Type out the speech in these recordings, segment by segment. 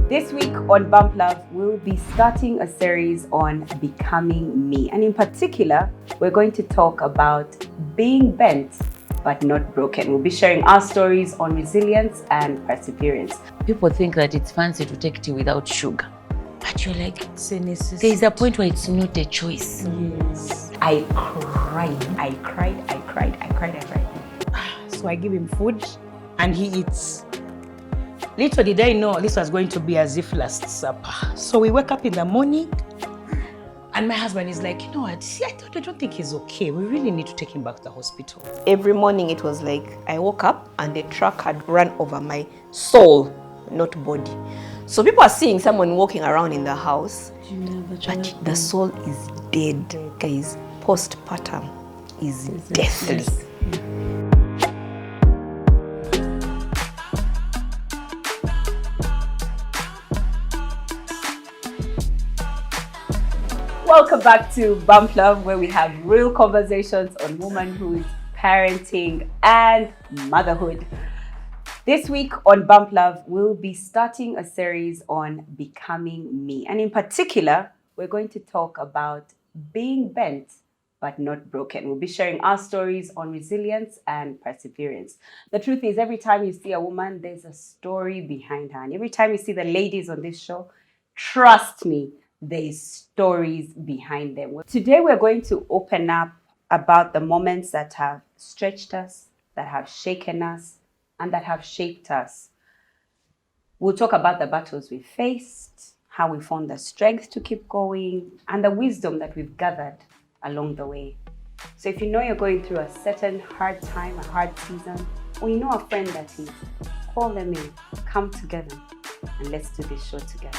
This week on Bump Love, we'll be starting a series on becoming me. And in particular, we're going to talk about being bent but not broken. We'll be sharing our stories on resilience and perseverance. People think that it's fancy to take tea without sugar. But you're like, it's a necessity. There's a point where it's not a choice. Yes. I cried. So I give him food and he eats. Little did I know this was going to be as if last supper. So we wake up in the morning and my husband is like, you know what, see, I don't think he's okay. We really need to take him back to the hospital. Every morning it was like I woke up and the truck had run over my soul, not body. So people are seeing someone walking around in the house, but the soul is dead. Guys, postpartum is deathly. Yes. Welcome back to Bump Love, where we have real conversations on womanhood, parenting, and motherhood. This week on Bump Love, we'll be starting a series on becoming me. And in particular, we're going to talk about being bent but not broken. We'll be sharing our stories on resilience and perseverance. The truth is, every time you see a woman, there's a story behind her. And every time you see the ladies on this show, trust me, there's stories behind them. Today, we're going to open up about the moments that have stretched us, that have shaken us, and that have shaped us. We'll talk about the battles we faced, how we found the strength to keep going, and the wisdom that we've gathered along the way. So if you know you're going through a certain hard time, a hard season, or you know a friend that is, call them in, come together, and let's do this show together.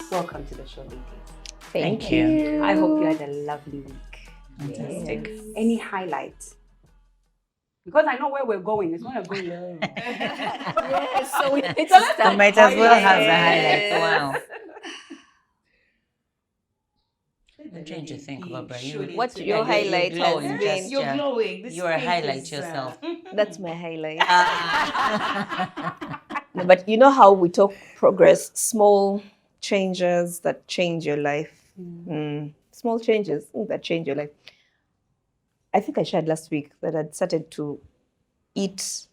Welcome to the show, ladies. Thank you. I hope you had a lovely week. Fantastic. Yes. Any highlights? Because I know where we're going. It's going to go low. Yes, so we You might as well have the highlights. Wow. I'm trying to think, Barbara. What's your highlight has glowing, been? You're glowing. This You're a face highlight is, yourself. That's my highlight. No, but you know how we talk progress, small changes that change your life. Small changes that change your life. I think I shared last week that I'd started to eat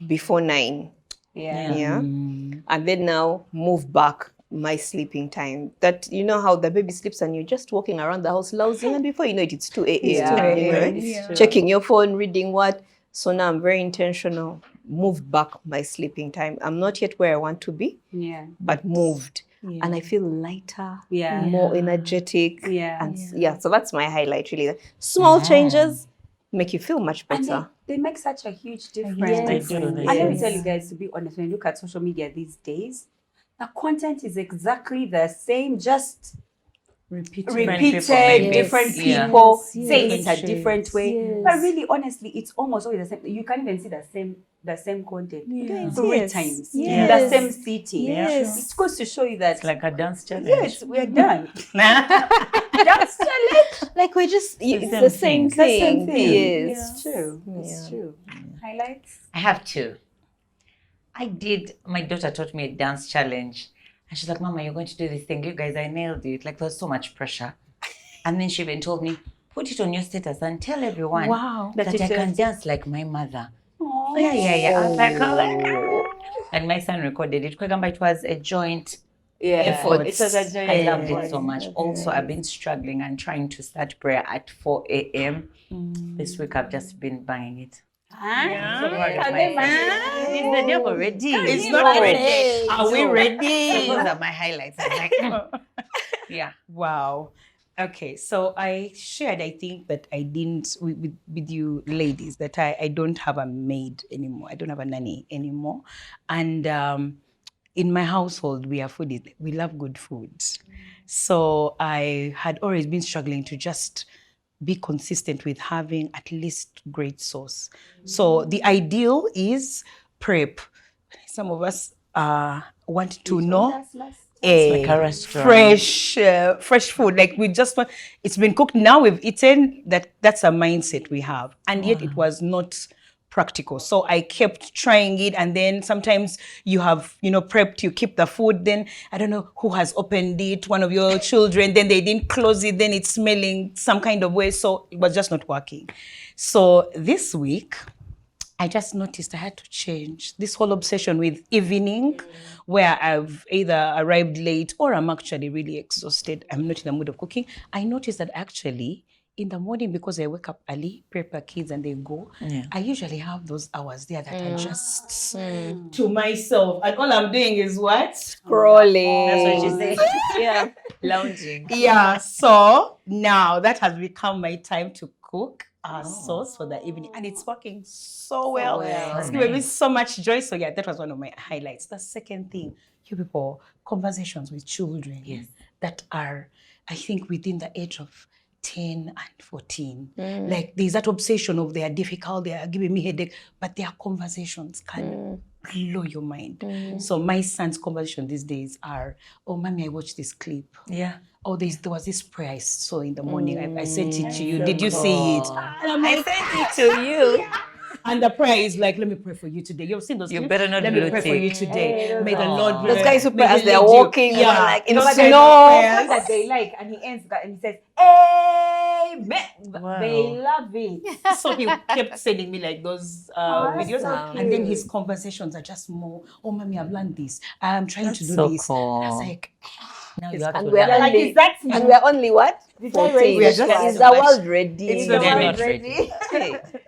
before 9. Yeah. And then now move back my sleeping time. That you know how the baby sleeps and you're just walking around the house lousing, and before you know it, it's 2 a.m. Yeah. Checking your phone, reading what. So now I'm very intentional. Moved back my sleeping time. I'm not yet where I want to be, but moved. Yeah. And I feel lighter, Yeah. more energetic. Yeah. And so that's my highlight, really. Small changes make you feel much And better. they make such a huge difference. Yes, they do. And let me tell you guys, to be honest, when you look at social media these days, the content is exactly the same, just repeated, different people saying it a different way. Yes. But really, honestly, it's almost always the same. You can't even see the same content 3 times in the same city. Yes. It goes to show you that It's like a dance challenge. yes, we're done. Dance challenge. Like we're just, it's same the same thing. thing. The same thing. Yes. It's true. It's true. Highlights? I have two. My daughter taught me a dance challenge. And she's like, Mama, you're going to do this thing. You guys, I nailed it. Like, there was so much pressure. And then she even told me, put it on your status and tell everyone that I can dance like my mother. Oh, Yeah. I was like, oh. And my son recorded it. It was a joint effort. It was a joint I loved effort. it so much. Also, I've been struggling and trying to start prayer at 4 a.m. This week, I've just been banging it. Huh? So proud of myself. Is the devil ready? It's not ready. Are we ready? Those are my highlights. I'm like, yeah. Wow. Okay, so I shared, I think, that I didn't, with you ladies, that I don't have a maid anymore. I don't have a nanny anymore. And in my household, we are foodies. We love good food. So I had always been struggling to just be consistent with having at least great sauce. So the ideal is prep. Some of us want to know Like a restaurant. fresh food. Like we just want, it's been cooked. Now we've eaten. That's a mindset we have. And yet it was not practical. So I kept trying it, and then sometimes you have, prepped, you keep the food, then I don't know who has opened it, one of your children, then they didn't close it, then it's smelling some kind of way. So it was just not working. So this week, I just noticed I had to change this whole obsession with evening, where I've either arrived late or I'm actually really exhausted. I'm not in the mood of cooking. I noticed that actually in the morning, because I wake up early, prepare kids and they go, I usually have those hours there that are just to myself. And all I'm doing is what? Scrolling. That's what you say. Yeah. Lounging. Yeah. So now that has become my time to cook our sauce for the evening. And it's working so well. It's giving me so much joy. So yeah, that was one of my highlights. The second thing, you people, conversations with children that are, I think, within the age of 10 and 14. Like there's that obsession of they are difficult, they are giving me headache, but their conversations can blow your mind. So my son's conversation these days are, oh, mommy, I watched this clip. Yeah. Oh, there was this prayer I saw in the morning. I sent it to you. Did you see it? And I'm like, I sent it to you. And the prayer is like, let me pray for you today. You've seen those You clips? better not Let me do pray it. for you today. May the Lord bless. Those guys who may pray as He they're lead you. walking, Yeah. like in But there's snow. prayers that they like, and he ends that and he says, Amen. They love it. So he kept sending me like those videos. so And then his conversations are just more, oh, mommy, I've learned this. I'm trying to do so this. cool. I was like, Now you have And to we're learn. Like, only, is that and we're only what? Did I 14. raise We are just Is so the much- world ready? It's the not They're world not ready.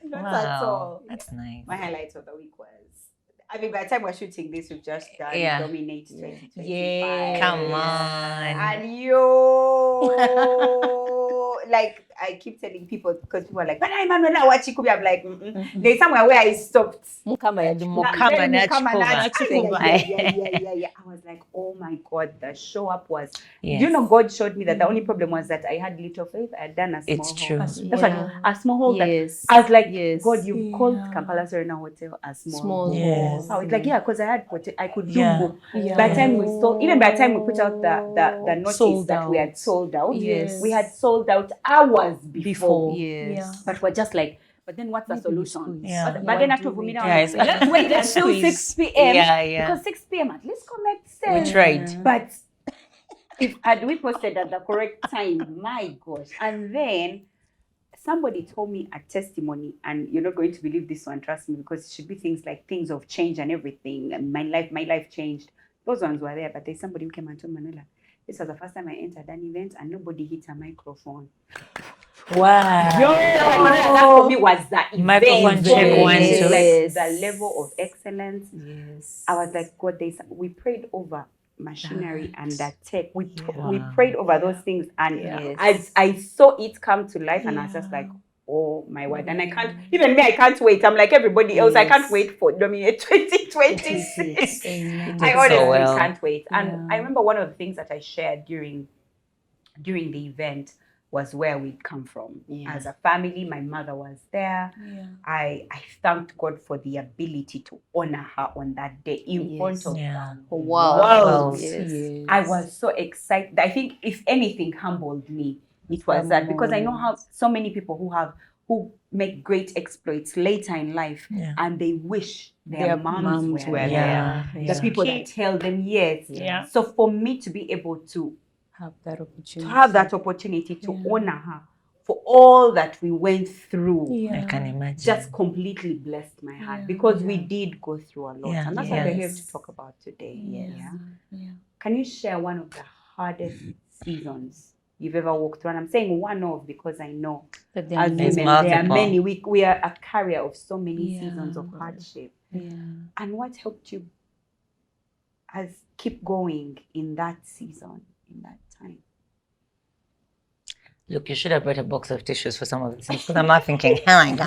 Not at all. That's nice. My highlights of the week was, I mean, by the time we're shooting this, we've just done Dominate 2025. Yeah. Come on. And like, I keep telling people, because people are like, but I'm Manuela, what you could be? I'm like, there's somewhere where I stopped. Mukama ya Jumu. Mukama na Yeah. Chikuba. I was like, oh my God, the show up was. Yes. You know, God showed me that the only problem was that I had little faith. I had done a small It's hall. true. That's what, a small hall. Yes. That I was like, Yes. God, you called Kampala Serena Hotel a small hall. Yes. So I was like, yeah, because I could do Yeah. book. By the time we sold, even by the time we put out the notice Sold that we had out. sold out, Yes. we had sold out hours before. Yes. But we're just like, but then what's the solution? Yeah. But then after we Guys, let's wait let's until squeeze. 6 p.m. Yeah. Because 6 p.m. at least connect We sales. tried. But if had we posted at the correct time, my gosh. And then somebody told me a testimony, and you're not going to believe this one, trust me, because it should be things like things of change and everything. And my life changed. Those ones were there, but there's somebody who came and told Manuela, this was the first time I entered an event and nobody hit a microphone. Wow. That for me was the event. Microphone check, 1, 2. Like the level of excellence. Yes. I was like, God, we prayed over machinery and that tech. We Yeah. prayed over those things, and Yes. I saw it come to life, and I was just like, oh my word. And I can't wait. I'm like everybody else, I can't wait for Dominate 2026. I honestly can't wait. And I remember one of the things that I shared during the event was where we'd come from. As a family, my mother was there. I thanked God for the ability to honor her on that day in front of the whole world. Yes. I was so excited. I think if anything humbled me, it was that, because I know how so many people who make great exploits later in life, and they wish their moms were there. The people that tell them yes. So for me to be able to have that opportunity to honor her for all that we went through, I can imagine. just completely blessed my heart, because we did go through a lot, and that's what we're here to talk about today. Can you share one of the hardest seasons you've ever walked through? And I'm saying one of, because I know as women there are many. We are a carrier of so many seasons of hardship. And what helped you keep going in that season, in that time? Look, you should have brought a box of tissues for some of the things, because I'm not thinking, There's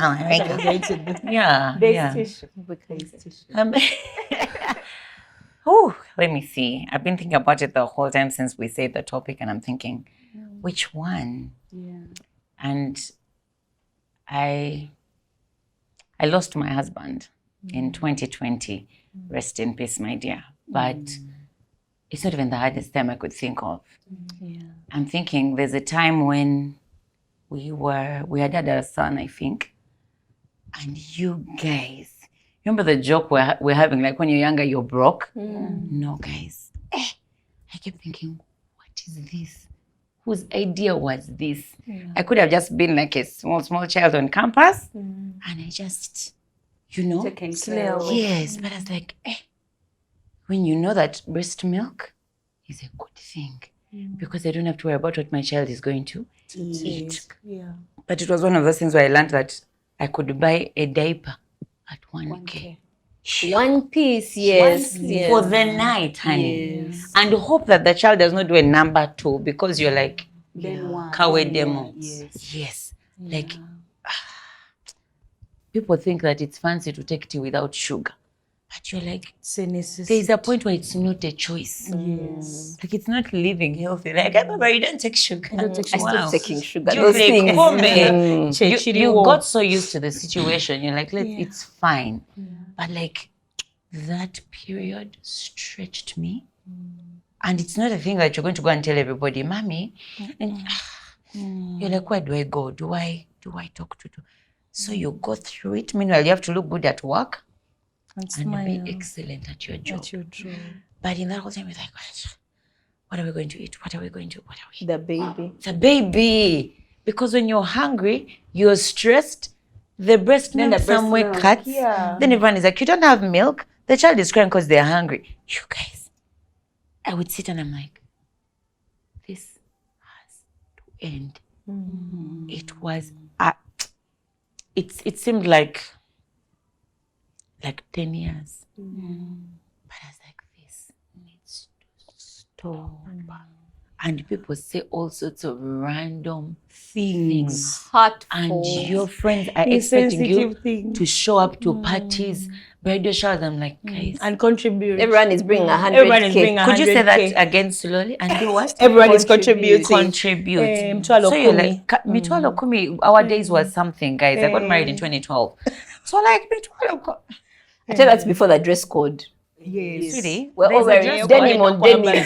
tissue. Let me see. I've been thinking about it the whole time since we said the topic, and I'm thinking, which one? And I lost my husband in 2020. Rest in peace, my dear. But it's not even the hardest time I could think of. I'm thinking there's a time when we had had a son, I think, And you guys, remember the joke we're having, like when you're younger, you're broke? No, guys. I kept thinking, what is this? Whose idea was this? I could have just been like a small child on campus. And I just, Taken care of. yes, but I was like, when you know that breast milk is a good thing, because I don't have to worry about what my child is going to eat. Yeah. But it was one of those things where I learned that I could buy a diaper at 1K. One piece, yes. For the night, honey. And hope that the child does not do a number 2, because you're like, Then one. kawe demo. Yes. Like, people think that it's fancy to take tea without sugar. But you're like, there's a point where it's not a choice. Yes. Like, it's not living healthy. Like, I remember you don't take sugar. I don't take I sugar. stopped taking sugar. You Those like, things. you got so used to the situation. You're like, it's fine. But like, that period stretched me. And it's not a thing that you're going to go and tell everybody, Mommy. And you're like, where do I go? Do I talk to? So you go through it. Meanwhile, you have to look good at work and be excellent at your job. But in that whole time, you're like, what are we going to eat? What are we going to? The baby. The baby. Because when you're hungry, you're stressed. The breast milk somewhere cuts. Then everyone is like, you don't have milk. The child is crying because they're hungry. You guys, I would sit and I'm like, this has to end. It was, it seemed like 10 years. But I was like, this needs to stop. And people say all sorts of random things. And your friends are expecting you to show up to parties, bridal showers. I'm like, guys. And contribute. Everyone is bringing 100K. Could you say that again slowly? And do what? Everyone is contributing. Contribute. So you're like, mitwalo kumi, our days was something, guys. I got married in 2012. So like, mitwalo kumi. I tell you that's before the dress code. Yes. Sweetie, We're all wearing denim on denim.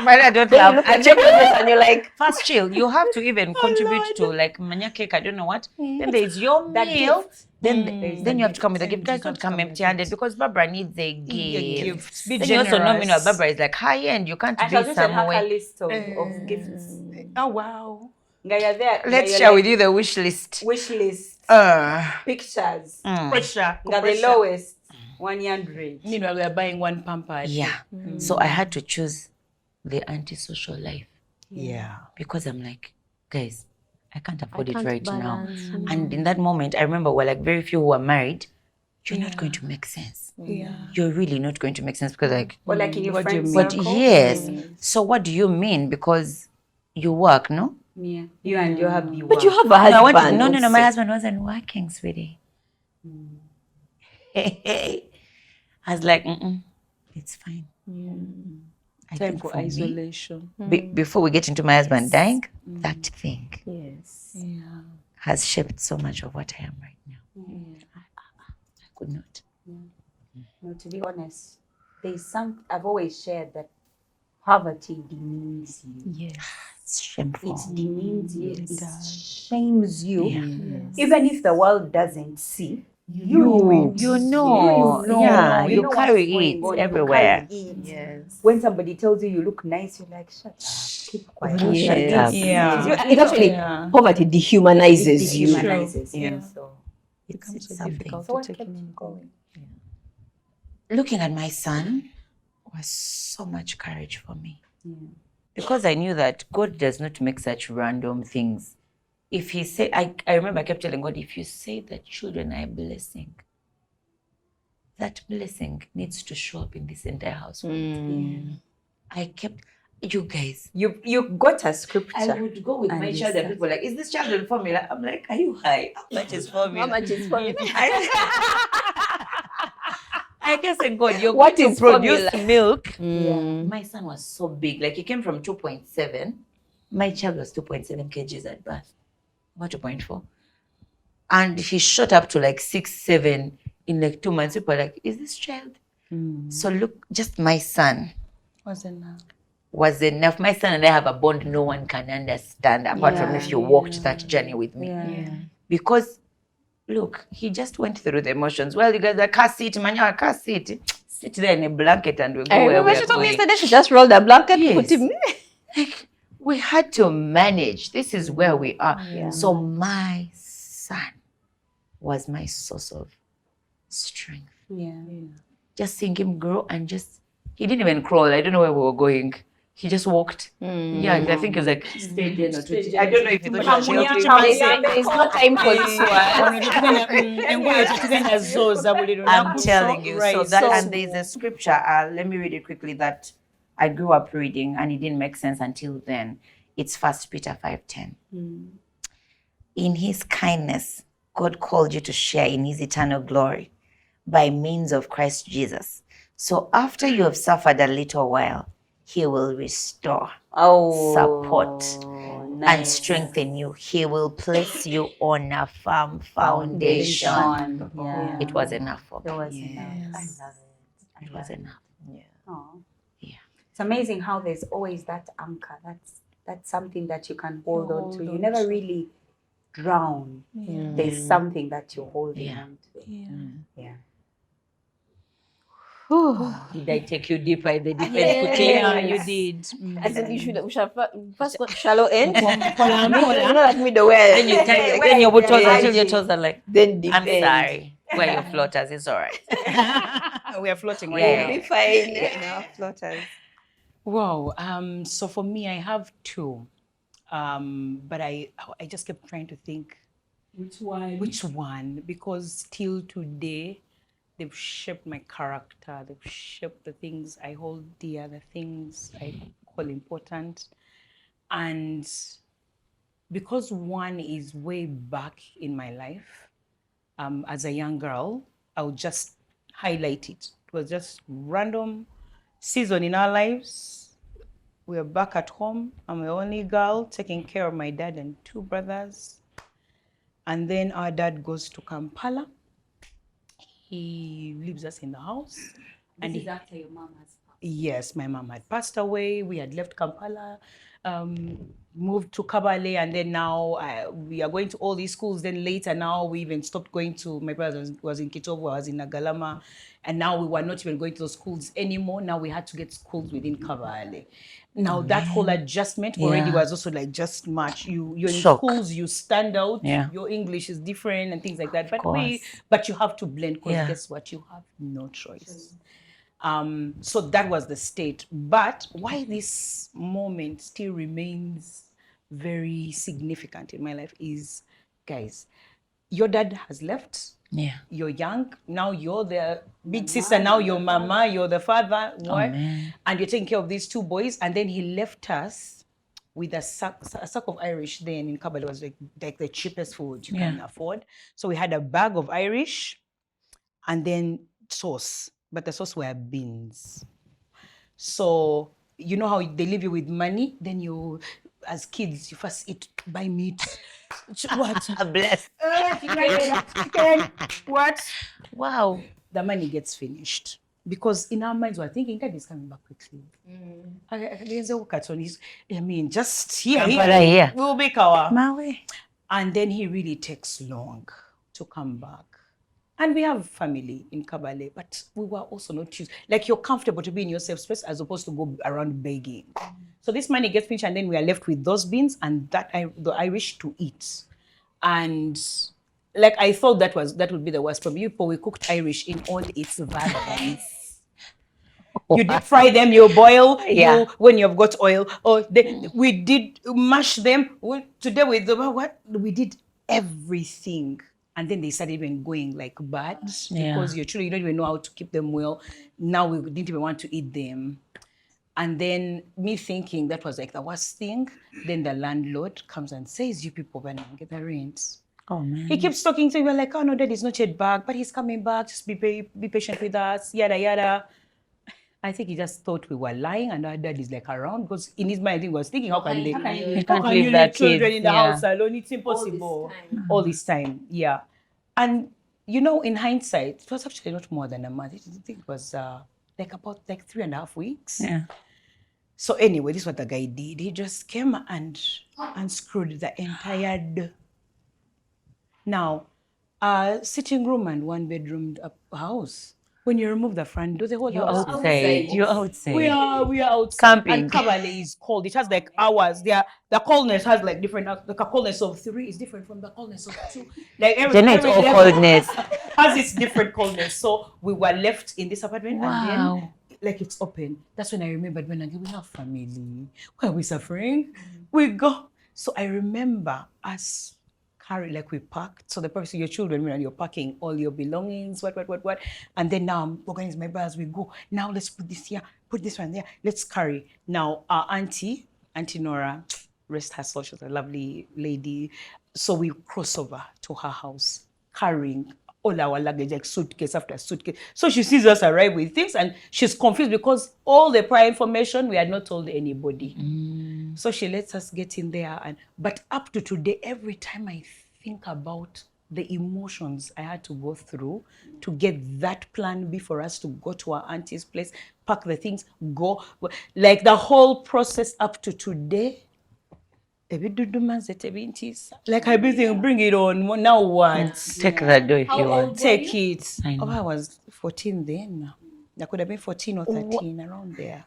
But I don't Then you love. look at your dress and you're like, First, chill. You have to even contribute to like manya cake. I don't know what. Then there's your meal. Then you have to come with a gift. Guys, don't come empty-handed, because Barbara needs a gift. Be Then you also know, generous. Barbara is like high end. You can't I be shall just have a somewhere. list of gifts. Oh, wow. Ngaya there. Let's share with you the wish list. Wish list. Pictures. Pressure. Nga the lowest 100. Meanwhile, we are buying one pamper. Yeah. So I had to choose the antisocial life. Yeah. Because I'm like, guys, I can't afford it right now. And in that moment, I remember we're like very few who are married. You're not going to make sense. Yeah. You're really not going to make sense, because like, Or like in your What do you friends mean? but circle. yes. So what do you mean? Because you work, no? Yeah. You and your hubby work. but you have a No, I husband. want to, no. My also. husband wasn't working, sweetie. I was like, it's fine. I Time think for for me, isolation. before we get into my husband dying, that thing Yes. Yeah. has shaped so much of what I am right now. I could not. No, to be honest, I've always shared that poverty demeans you. Yes. It's shameful. It demeans you. It It does. shames you. Yeah. Even if the world doesn't see, you know. You know. Yeah, you know carry what's going it on. You everywhere. carry it. Yes. When somebody tells you look nice, you're like, shut up, keep quiet. Yes. Shut up. Yeah. It actually, Yeah. poverty dehumanizes It you. dehumanizes you. Yeah. So, Becomes so something. difficult so to what take kept in. you going? Looking at my son was so much courage for me. Because I knew that God does not make such random things. If he said, I remember I kept telling God, if you say that children are a blessing, that blessing needs to show up in this entire household. I kept, you guys. You got a scripture. I would go with And my you child and said- people like, is this child on formula? I'm like, are you high? How much is formula? How much is formula? I guess I God, you're What going is to produce formula? milk. Mm. My son was so big, like he came from 2.7. My child was 2.7 kgs at birth, about 2.4. And he shot up to like 6, 7 in like 2 months. People are like, is this child? So look, just my son Wasn't enough. was enough. My son and I have a bond no one can understand, apart from if you walked that journey with me. Because look, he just went through the emotions. Well, you guys are car seat, man, you're a car seat. Sit there in a blanket and we go I where remember we she are told me going. yesterday she just rolled a blanket, put Yes. him. Like, we had to manage. This is where we are. Yeah. So my son was my source of strength. Yeah. Just seeing him grow and he didn't even crawl. I don't know where we were going. He just walked. Yeah, I think it was like stage in or two. I don't know if it was There's no time for this one. I'm telling you. So that, and there's a scripture. Let me read it quickly that I grew up reading, and it didn't make sense until then. It's 1 Peter 5:10. In His kindness, God called you to share in His eternal glory by means of Christ Jesus. So after you have suffered a little while, He will restore, support, and strengthen you. He will place you on a firm foundation. Yeah. It was enough for me. It was enough. I love it. It was enough. Oh. Yeah. It's amazing how there's always that anchor. That's something that you can hold on to. You never really drown. There's something that you're holding on to. Yeah. Did I take you deeper in the deep end Yes. quickly? Yeah, you did. I said we should first go shallow end. Pola. Not like middle where. Then you turn your toes until your toes are like, Then deep I'm end. sorry. We're your floaters. It's all right. We are floating right Yeah. now. Be fine. Floaters. Wow. So for me, I have two. But I just kept trying to think which one, because till today they've shaped my character, they've shaped the things I hold dear, the things I call important. And because one is way back in my life, as a young girl, I'll just highlight it. It was just random season in our lives. We were back at home. I'm the only girl taking care of my dad and two brothers. And then our dad goes to Kampala. He leaves us in the house. This is after your mom has passed. Yes, my mom had passed away. We had left Kampala, moved to Kabale, and then now we are going to all these schools. Then later, now we even stopped going to, my brother was in Kitovu, I was in Nagalama, and now we were not even going to those schools anymore. Now we had to get schools within Kabale. Now that whole adjustment already was also like just much. You're in schools, you stand out. Yeah. Your English is different and things like that. course. But you have to blend, because guess what? You have no choice. So that was the state. But why this moment still remains very significant in my life is, guys, your dad has left. Yeah. You're young. Now you're the big sister. Now you're mama. You're the father. What? And you're taking care of these two boys. And then he left us with a sack of Irish. Then in Kabale was like the cheapest food you can afford. So we had a bag of Irish and then sauce. But the sauce were beans. So you know how they leave you with money? Then you, as kids, you first buy meat. What? Bless. Chicken. What? Wow. The money gets finished. Because in our minds, we're thinking, Dad is coming back quickly. I mean, just here. We'll make our. Maui. And then he really takes long to come back. And we have family in Kabale, but we were also not choose. Like, you're comfortable to be in your safe space as opposed to go around begging. So this money gets finished, and then we are left with those beans and the Irish to eat. And like, I thought that would be the worst problem. But we cooked Irish in all its variants. You deep fry them, you boil, when you've got oil. We did mash them. Today we did everything. And then they started even going like bad because your children, you don't even know how to keep them well. Now we didn't even want to eat them. And then me thinking that was like the worst thing. Then the landlord comes and says, you people better get the rent. Oh, man. He keeps talking to you. We're like, oh no, Dad is not yet back, but he's coming back. Just be patient with us, yada, yada. I think he just thought we were lying, and our dad is like around, because in his mind, I think he was thinking, how can you leave children in the house alone? It's impossible. All this time, yeah. And you know, in hindsight, it was actually not more than a month. I think it was about 3.5 weeks. Yeah. So anyway, this is what the guy did. He just came and unscrewed the entire. Now, sitting room and 1-bedroom house. When you remove the front door, the whole You're house. outside. You're outside. We are outside. Camping. And Kabale is cold. It has like hours. The coldness has like different. The coldness of 3 is different from the coldness of 2. Like every or level coldness. has its different coldness. So we were left in this apartment, and then like it's open. That's when I remembered when we have family. Why are we suffering? We go. So I remember us. Like we packed. So the purpose of your children, when you're packing all your belongings, what. And then now I'm organizing my bags, we go. Now let's put this here, put this one there. Let's carry. Now our auntie Nora, rest her soul, she's a lovely lady. So we cross over to her house, carrying all our luggage, like suitcase after suitcase. So she sees us arrive with things and she's confused because all the prior information we had not told anybody. So she lets us get in there. But up to today, every time I think about the emotions I had to go through to get that plan B for us to go to our auntie's place, pack the things, go. Like the whole process up to today, like I've been thinking, bring it on. Now what? Take that door if you want. Take it. I was 14 then. I could have been 14 or 13, around there.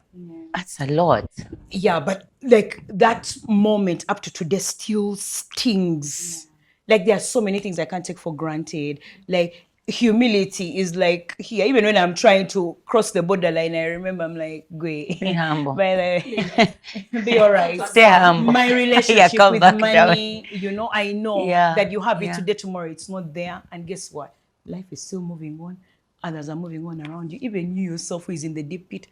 That's a lot. Yeah, but like that moment up to today still stings. Like there are so many things I can't take for granted. Like humility is like here. Even when I'm trying to cross the borderline, I remember I'm like, "Be humble. Be all right. Stay humble." My relationship with money, I know that you have it today, tomorrow it's not there. And guess what? Life is still moving on. Others are moving on around you. Even you yourself who is in the deep pit,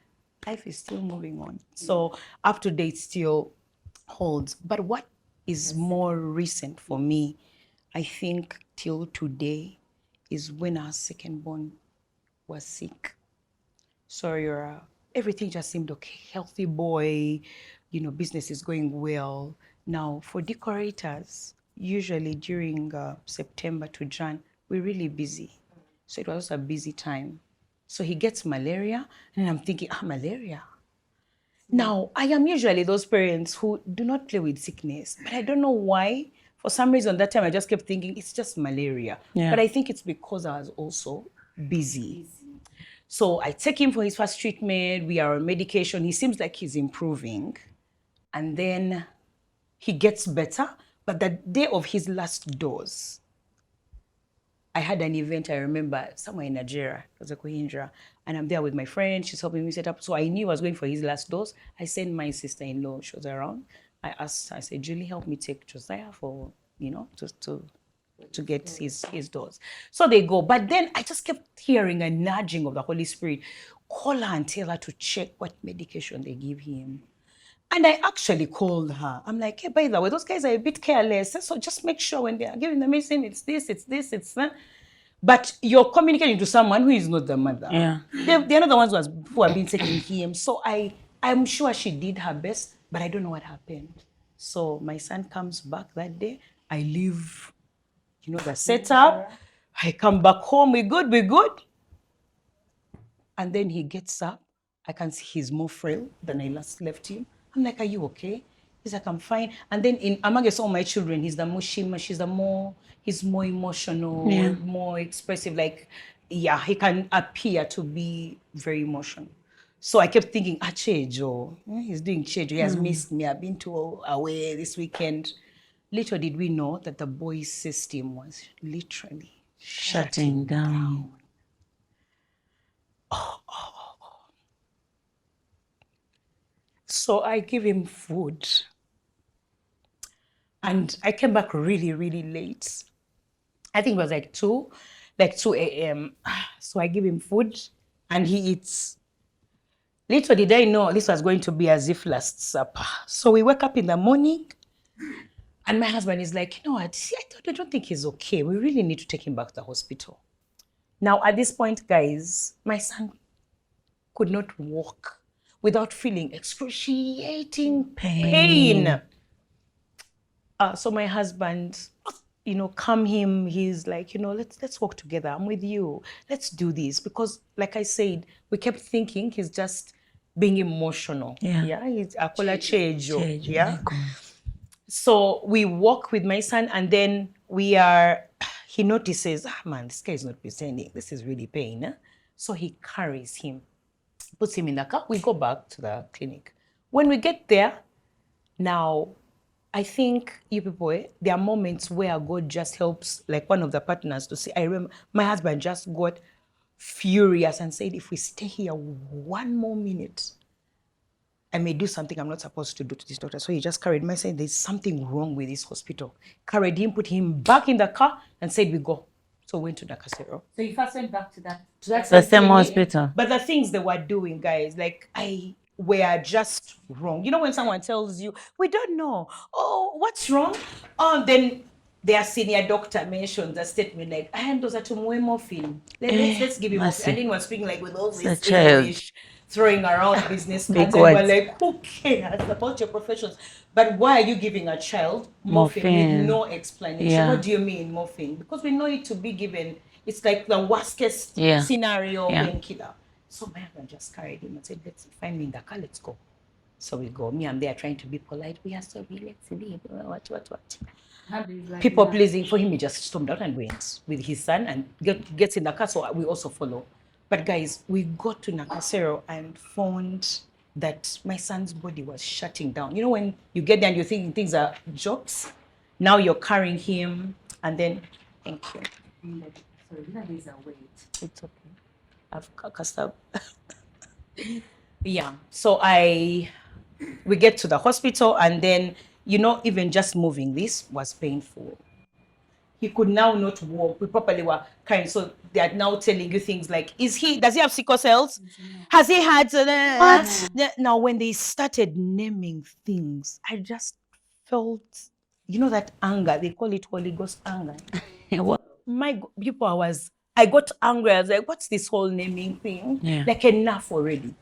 life is still moving on. So up to date still holds. But what is more recent for me, I think till today, is when our second born was sick. So everything just seemed okay. Healthy boy, business is going well. Now for decorators, usually during September to Jan, we're really busy. So it was also a busy time. So he gets malaria, and I'm thinking, malaria. Now, I am usually those parents who do not play with sickness, but I don't know why. For some reason, that time I just kept thinking it's just malaria. Yeah. But I think it's because I was also busy. So I take him for his first treatment. We are on medication. He seems like he's improving. And then he gets better. But the day of his last dose, I had an event, I remember, somewhere in Nigeria. It was a Kuhindra. And I'm there with my friend. She's helping me set up. So I knew I was going for his last dose. I sent my sister-in-law. She was around. I said, Julie, help me take Josiah for, to get his dose. So they go. But then I just kept hearing a nudging of the Holy Spirit. Call her and tell her to check what medication they give him. And I actually called her. I'm like, hey, by the way, those guys are a bit careless. So just make sure when they are giving the medicine, it's this, it's that. But you're communicating to someone who is not the mother. Yeah. They're not the ones who have been taking him. So I'm sure she did her best, but I don't know what happened. So my son comes back that day. I leave, the setup. I come back home. We're good. And then he gets up. I can see he's more frail than I last left him. I'm like, are you okay? He's like, I'm fine. And then amongst all my children, he's the more he's more emotional, more expressive. Like, he can appear to be very emotional. So I kept thinking, Chejo, he's doing Chejo. He has missed me. I've been too away this weekend. Little did we know that the boy's system was literally shutting down. So I give him food. And I came back really, really late. I think it was like 2 a.m. So I give him food and he eats. Little did I know this was going to be as if last supper. So we wake up in the morning and my husband is like, I don't think he's okay. We really need to take him back to the hospital. Now, at this point, guys, my son could not walk without feeling excruciating pain. So my husband, calm him. He's like, let's walk together. I'm with you. Let's do this. Because like I said, we kept thinking he's just being emotional. He's a chejo. Yeah. So we walk with my son and then we are he notices, man, this guy is not pretending. This is really pain. Eh? So he carries him, puts him in the car. We go back to the clinic. When we get there, now, I think you people, there are moments where God just helps, like one of the partners to say, I remember my husband just got furious and said, if we stay here one more minute, I may do something I'm not supposed to do to this doctor. So he just carried me, said, there's something wrong with this hospital. Carried him, put him back in the car and said, we go. So we went to Nakasero. So you first went back to that the same hospital. But the things they were doing, guys, like were just wrong. You know when someone tells you, we don't know, oh, what's wrong? Then their senior doctor mentions a statement like, I am those to morphine. Let's give him morphine. And then we're speaking like with all this English, throwing around business cards. And we're like, who cares about your professions? But why are you giving a child morphine with no explanation? Yeah. What do you mean morphine? Because we know it to be given, it's like the worst case scenario painkiller. So my husband just carried him and said, let's find me in the car, let's go. So we go. Me and they are trying to be polite. We are sorry, let's leave. What? People pleasing. For him, he just stormed out and went with his son and gets in the car, so we also follow. But guys, we got to Nakasero and found that my son's body was shutting down. You know when you get there and you're thinking things are jokes? Now you're carrying him and then, thank you. Sorry, that is a weight. It's okay. I've cast up. Yeah. So we get to the hospital and then, you know, even just moving this was painful. He could now not walk. We properly were carrying. So they are now telling you things like, does he have sickle cells? Has he had what? Now, when they started naming things, I just felt, you know, that anger. They call it Holy Ghost anger. What? My people, I got angry. I was like, what's this whole naming thing? Yeah. Like enough already.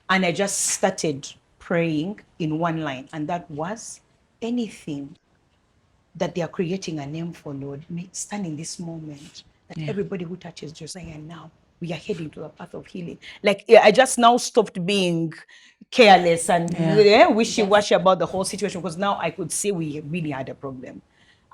And I just started praying in one line. And that was anything that they are creating a name for, Lord, stand in this moment that everybody who touches Josiah now, we are heading to a path of healing. Like I just now stopped being careless and wishy-washy about the whole situation because now I could see we really had a problem.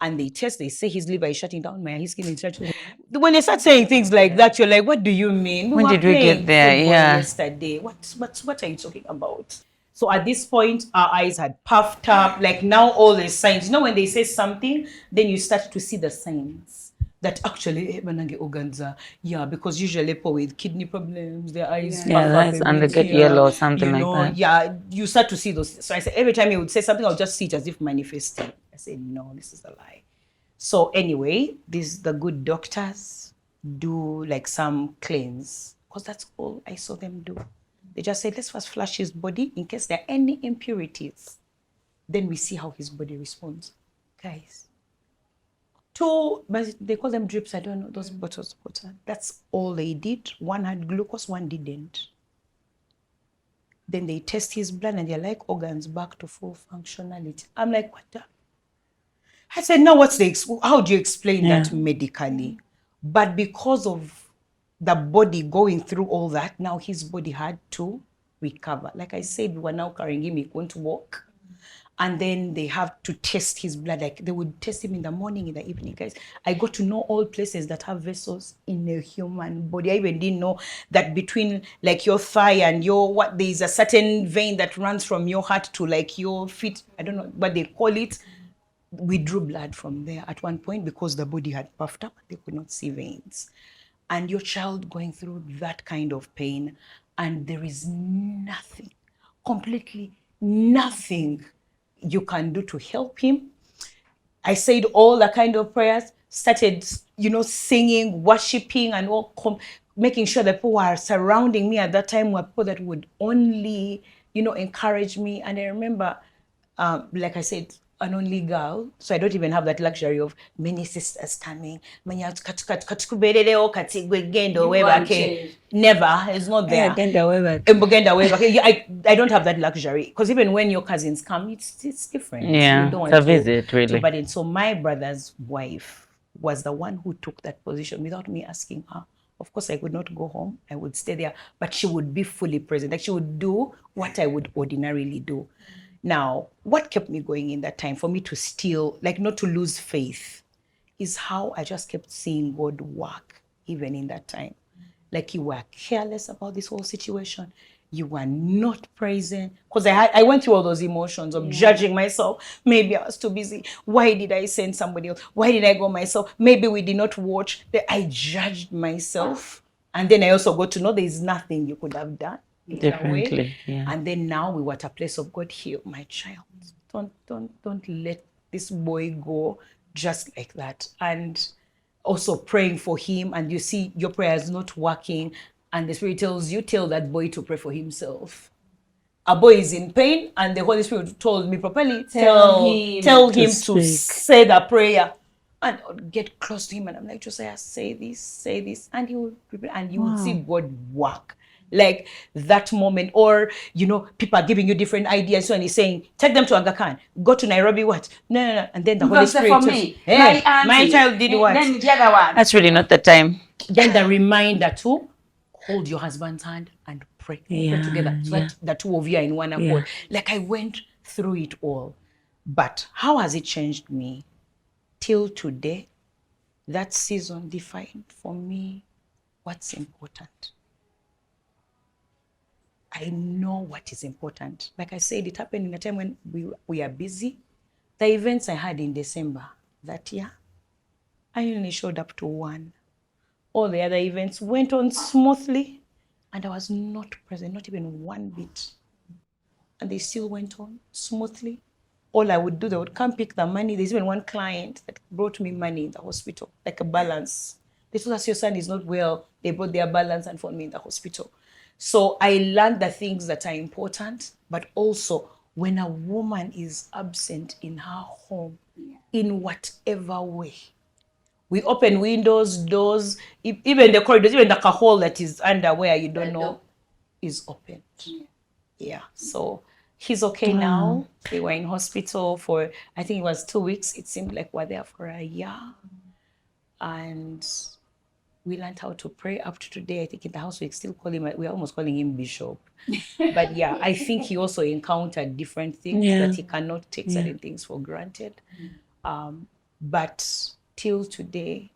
And they say his liver is shutting down, his skin is shutting down. When they start saying things like that, you're like, what do you mean? When did we get there? Yeah. Yesterday. What are you talking about? So at this point, our eyes had puffed up. Like now all the signs, you know, when they say something, then you start to see the signs that actually, because usually people with kidney problems, their eyes puff up and they get yellow or something like that. Yeah, you start to see those. So I said, every time he would say something, I'll just see it as if manifesting. I said, no, this is a lie. So anyway, the good doctors do like some cleanse because that's all I saw them do. They just said, let's first flush his body in case there are any impurities. Then we see how his body responds. Guys, but they call them drips, I don't know, those bottles of water. That's all they did. One had glucose, one didn't. Then they test his blood and they're like, organs back to full functionality. I'm like, what the? I said, now how do you explain that medically? But because of the body going through all that, now his body had to recover. Like I said, we were now carrying him, he couldn't walk. And then they have to test his blood. Like they would test him in the morning, in the evening. Guys, I got to know all places that have vessels in a human body. I even didn't know that between like your thigh and there's a certain vein that runs from your heart to like your feet. I don't know what they call it. We drew blood from there at one point because the body had puffed up. They could not see veins. And your child going through that kind of pain, and there is nothing, completely nothing you can do to help him. I said all the kind of prayers, started, singing, worshiping, and all, making sure that people who are surrounding me at that time were people that would only, encourage me. And I remember, like I said, an only girl, so I don't even have that luxury of many sisters coming. Never, it's not there. I don't have that luxury because even when your cousins come, it's different. Yeah, you don't want it's a visit, really. But so my brother's wife was the one who took that position without me asking her. Of course, I could not go home. I would stay there, but she would be fully present. Like she would do what I would ordinarily do. Now, what kept me going in that time for me to still, like not to lose faith, is how I just kept seeing God work even in that time. Like you were careless about this whole situation. You were not present. Because I went through all those emotions of judging myself. Maybe I was too busy. Why did I send somebody else? Why did I go myself? Maybe we did not watch. I judged myself. And then I also got to know there is nothing you could have done Differently. Yeah. And then now we were at a place of God, heal my child. Don't let this boy go just like that. And also praying for him, and you see your prayer is not working, and the Spirit tells you, tell that boy to pray for himself. A boy is in pain, and the Holy Spirit told me properly, tell him to say the prayer and get close to him. And I'm like, Josiah, say this, and he will prepare, and you will see God work. Like that moment, or people are giving you different ideas, and he's saying, take them to Aga Khan, go to Nairobi, what? No. And then the Holy Spirit for me. hey, my child did what? Then the other one. That's really not the time. Then the reminder to hold your husband's hand and pray together, so that the two of you are in one accord. Like I went through it all. But how has it changed me? Till today, that season defined for me what's important. I know what is important. Like I said, it happened in a time when we are busy. The events I had in December that year, I only showed up to one. All the other events went on smoothly, and I was not present, not even one bit. And they still went on smoothly. All I would do, they would come pick the money. There's even one client that brought me money in the hospital, like a balance. They told us, your son is not well. They brought their balance and found me in the hospital. So I learned the things that are important, but also when a woman is absent in her home, in whatever way, we open windows, doors, even the corridors, even the hole that is under where you don't know is opened. Yeah. So he's okay now. They were in hospital for, I think it was 2 weeks. It seemed like we're there for a year. And we learned how to pray up to today. I think in the house we still call him, we're almost calling him Bishop. But yeah, I think he also encountered different things that he cannot take certain things for granted. But till today,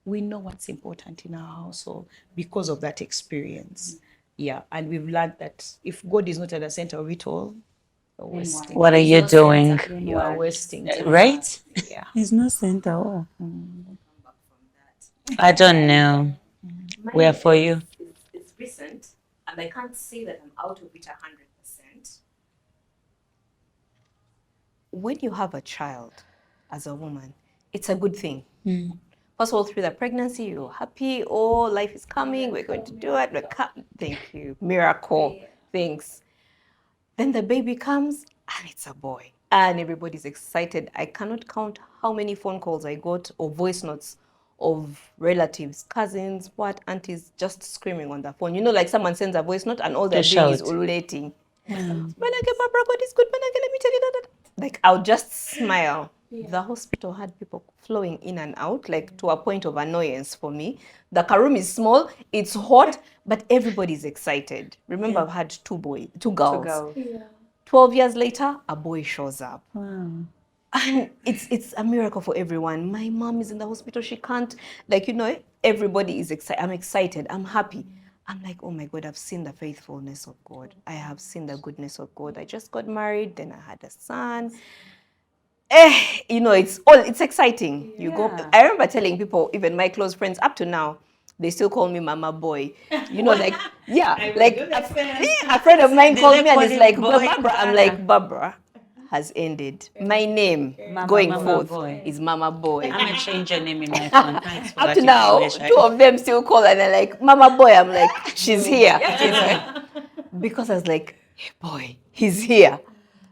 we know what's important in our household because of that experience. Yeah, and we've learned that if God is not at the center of it all, you're wasting. What are you doing? You are wasting. Right? Yeah. It's no center. Oh. I don't know. Where for you? It's recent, and I can't say that I'm out of it 100%. When you have a child as a woman, it's a good thing. First of all, through the pregnancy, you're happy. Oh, life is coming. We're going to do it. Thank you. Miracle things. Then the baby comes, and it's a boy. And everybody's excited. I cannot count how many phone calls I got or voice notes of relatives, cousins, aunties just screaming on the phone. Like someone sends a voice note and all they're doing is ululating. Manage, Barbara, God is good. Manage, let me tell you that. Like, I'll just smile. The hospital had people flowing in and out, like to a point of annoyance for me. The room is small, it's hot, but everybody's excited. Remember, I've had two girls. 12 years later, a boy shows up. And it's a miracle for everyone. My mom is in the hospital. She can't, everybody is excited. I'm excited. I'm happy. I'm like, oh my God, I've seen the faithfulness of God. I have seen the goodness of God. I just got married. Then I had a son. It's exciting. You go. I remember telling people, even my close friends, up to now, they still call me Mama Boy. A friend of mine called me and is like, Barbara. I'm like, Barbara has ended. My name going forth is Mama Boy. I'm going to change your name in my phone. Thanks for up to now, two of them still call and they're like, Mama Boy. I'm like, she's here. Because I was like, hey boy, he's here.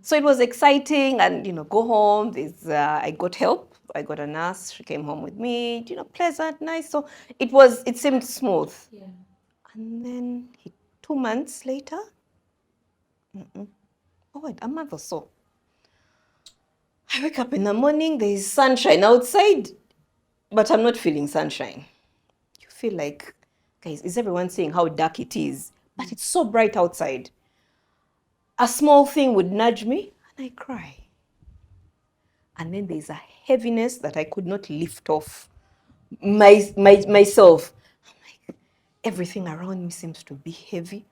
So it was exciting, and go home. I got help. I got a nurse. She came home with me. Pleasant, nice. So it seemed smooth. Yeah. And then 2 months later, a month or so, I wake up in the morning. There is sunshine outside, but I'm not feeling sunshine. You feel like, guys, is everyone saying how dark it is? But it's so bright outside. A small thing would nudge me, and I cry. And then there's a heaviness that I could not lift off. myself. I'm like, everything around me seems to be heavy.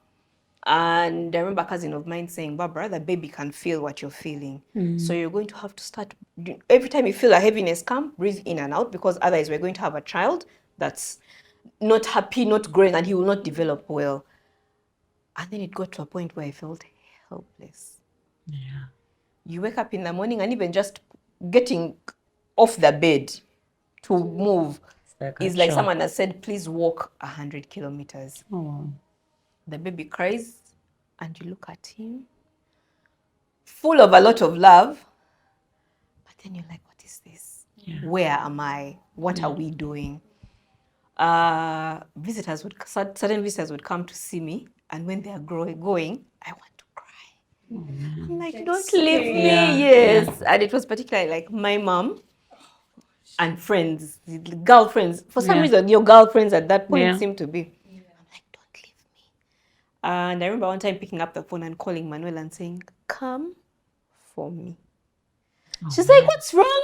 And I remember a cousin of mine saying, Barbara, the baby can feel what you're feeling. So you're going to have to start, every time you feel a heaviness come, breathe in and out, because otherwise we're going to have a child that's not happy, not growing, and he will not develop well. And then it got to a point where I felt helpless. Yeah. You wake up in the morning and even just getting off the bed to move is like someone has said, please walk 100 kilometers. Oh. The baby cries and you look at him, full of a lot of love, but then you're like, what is this? Yeah. Where am I? What are we doing? Certain visitors would come to see me, and when they are going, I want to cry. I'm like, don't leave me. Yes. And it was particularly like my mom and friends, girlfriends. For some reason, your girlfriends at that point seem to be. I'm like, don't leave me. And I remember one time picking up the phone and calling Manuel and saying, come for me. She's like, what's wrong?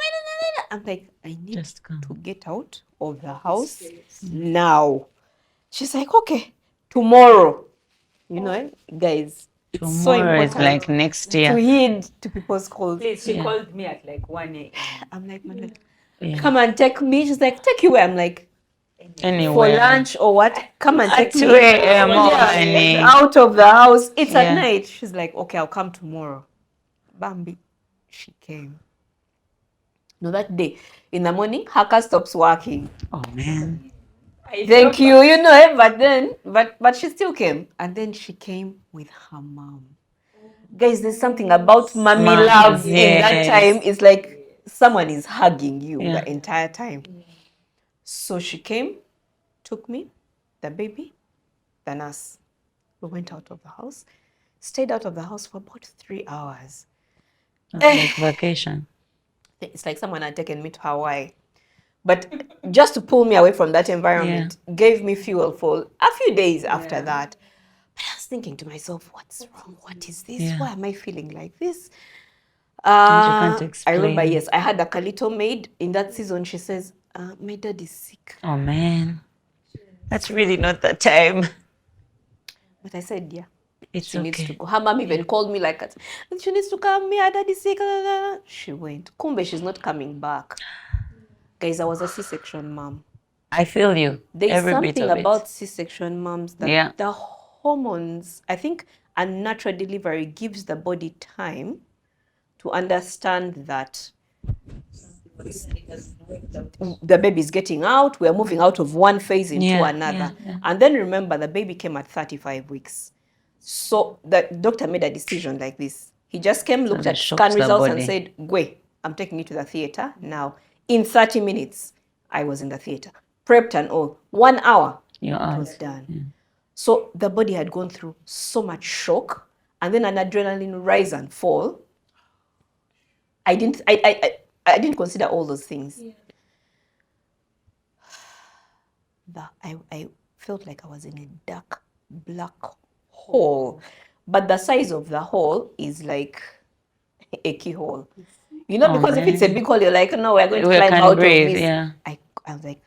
I'm like, I need to get out of the house now. She's like, okay, tomorrow. You know, guys, it's so Tomorrow important is like next year. to heed to people's calls. Please, she called me at like 1 a.m. I'm like, Manuel, come and take me. She's like, take you where? I'm like, Anywhere. for lunch or what? Come and take At me 2 a.m. morning. out of the house. It's at night. She's like, okay, I'll come tomorrow. Bambi, she came. No, that day in the morning, her car stops working. Oh man. Thank you, you know, but then, but she still came, and then she came with her mom. Guys, there's something about mommy love in that time. It's like someone is hugging you the entire time. So she came, took me, the baby, the nurse. We went out of the house, stayed out of the house for about 3 hours. Like vacation. It's like someone had taken me to Hawaii. But just to pull me away from that environment gave me fuel for a few days after that. But I was thinking to myself, what's wrong? What is this? Why am I feeling like this? And you can't explain. I remember, yes, I had a little maid in that season. She says, my dad is sick. Oh man. That's really not the time. But I said, yeah. She needs to go. Her mom even called me like, she needs to come. Me, her dad is sick. She went. Kumbe, she's not coming back. Guys, I was a C-section mom. I feel you. There's something about C-section moms that the hormones, I think a natural delivery gives the body time to understand that the baby is getting out. We're moving out of one phase into another. And then remember, the baby came at 35 weeks. So the doctor made a decision like this. He just came, looked at scan results and said, Gwe, I'm taking you to the theater now. In 30 minutes, I was in the theater. Prepped and all. 1 hour, it was done. So the body had gone through so much shock, and then an adrenaline rise and fall. I didn't consider all those things. I felt like I was in a dark, black hole. But the size of the hole is like a keyhole. You know, because if it's a big hole, you're like, no, we're going to climb out of this. I was like,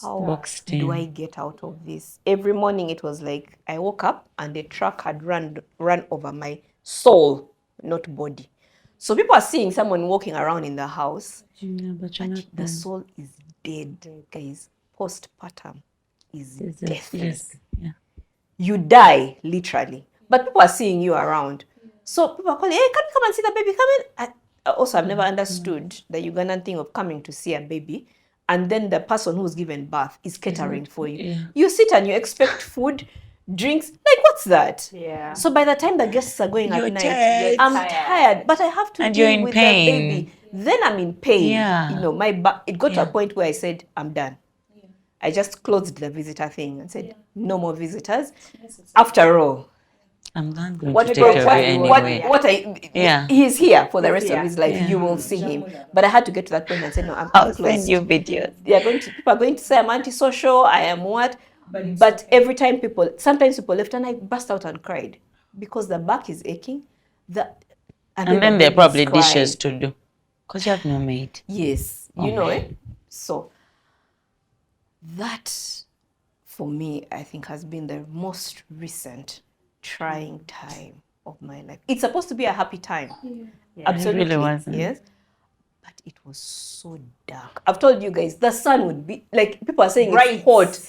how do I get out of this? Every morning it was like, I woke up and the truck had run over my soul, not body. So people are seeing someone walking around in the house, but the soul is dead, guys. Postpartum is deathless. You die, literally. But people are seeing you around. So people are calling, hey, can you come and see the baby? Come in. Also, I've never understood the Ugandan thing of coming to see a baby, and then the person who's given birth is catering for you. You sit and you expect food, drinks. Like, what's that? So by the time the guests are going at night, I'm tired, but I have to deal with the baby. Then I'm in pain. You know, it got to a point where I said, I'm done. I just closed the visitor thing and said, no more visitors. After all, I'm not going to take care of it anyway. He's here for the rest of his life. You will see him. But I had to get to that point and say, no, I'll send you videos. People are going to say I'm antisocial, I am what? But every time sometimes people left and I burst out and cried because the back is aching. And then there are probably dishes to do because you have no maid. Yes, you know it. So that, for me, I think has been the most recent trying time of my life. It's supposed to be a happy time. Absolutely. It really wasn't. Yes. But it was so dark. I've told you guys, the sun would be, like, people are saying it's hot,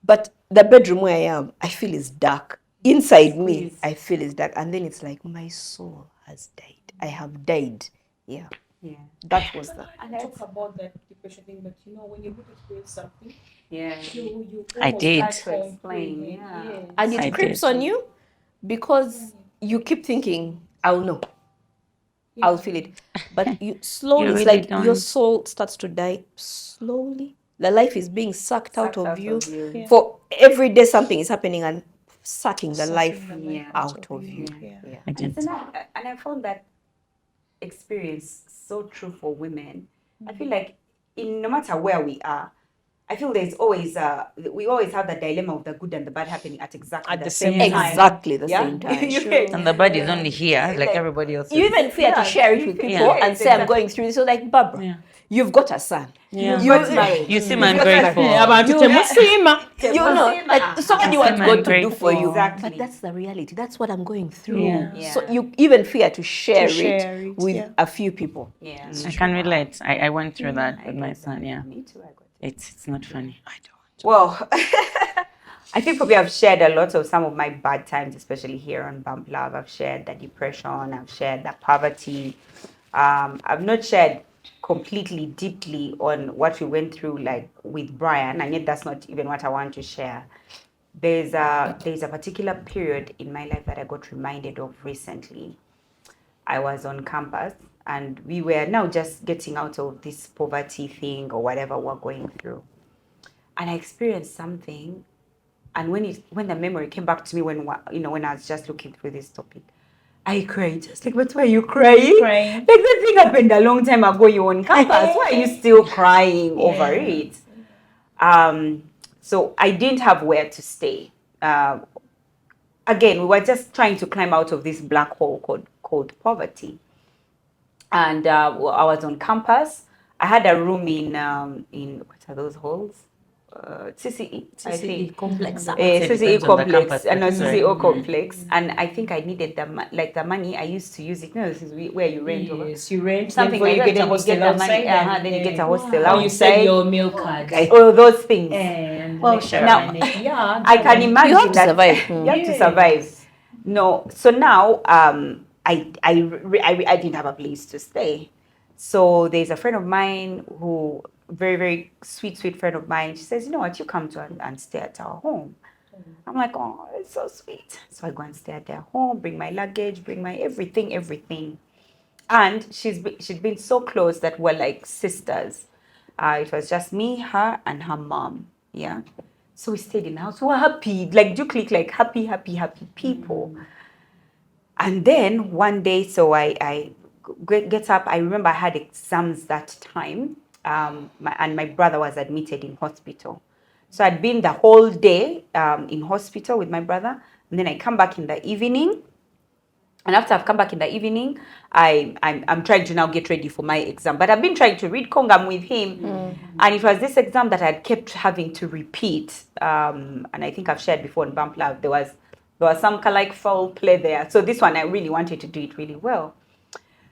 but the bedroom where I am, I feel is dark. Inside me, I feel is dark. And then it's like, my soul has died. I have died. Yeah. That was the... I talk about that depression thing, but when you go to experience something, you I did. to explain. And it creeps on you because you keep thinking, I'll know. I'll feel it. But you slowly, it's really like your soul starts to die slowly. The life is being sucked out of you. For every day something is happening and sucking the life out of you. I did. And I found that experience so true for women. I feel like no matter where we are, I feel there's always we always have the dilemma of the good and the bad happening at exactly the same time. Exactly the same time. And the body is only here, like everybody else. You even fear to share it with people and say, I'm going through this. So like, Barbara, you've got a son. You seem ungrateful. You know, like somebody wants God to do for you. Exactly. But that's the reality. That's what I'm going through. So you even fear to share it with a few people. I can relate. I went through that with my son. Me too. I got it. It's not funny. I don't. Well, I think probably I've shared a lot of some of my bad times, especially here on Bump Love. I've shared the depression. I've shared the poverty. I've not shared completely deeply on what we went through, like with Brian, and yet that's not even what I want to share. There's a particular period in my life that I got reminded of recently. I was on campus, and we were now just getting out of this poverty thing or whatever we're going through. And I experienced something, and when the memory came back to me when I was just looking through this topic, I cried. Just like, but why are you crying? Like that thing happened a long time ago. You on campus. Why are you still crying over it? So I didn't have where to stay. Again, we were just trying to climb out of this black hole called poverty. And I was on campus. I had a room in what are those halls? CCE, I think. Complex. CCE complex, and CCO complex, and I think I needed the money. I used to use it. This is where you rent. Yes, you rent Something then like you that. get a hostel outside. Then you get a hostel outside. You sell your meal card. All those things. And Now I can imagine You have to survive. You have to survive. No, so now I didn't have a place to stay. So there's a friend of mine who, very, very sweet friend of mine. She says, you know what, you come to and stay at our home. I'm like, oh, it's so sweet. So I go and stay at their home, bring my luggage, bring my everything. And she'd been so close that we're like sisters. It was just me, her, and her mom. Yeah. So we stayed in the house. We were happy. Like, do click like happy people. And then one day, so I get up. I remember I had exams that time. And my brother was admitted in hospital. So I'd been the whole day in hospital with my brother. And then I come back in the evening. And after I've come back in the evening, I'm trying to now get ready for my exam. But I've been trying to read Kongam with him. And it was this exam that I had kept having to repeat. And I think I've shared before in Bump Love, there was some like foul play there. So this one, I really wanted to do it really well.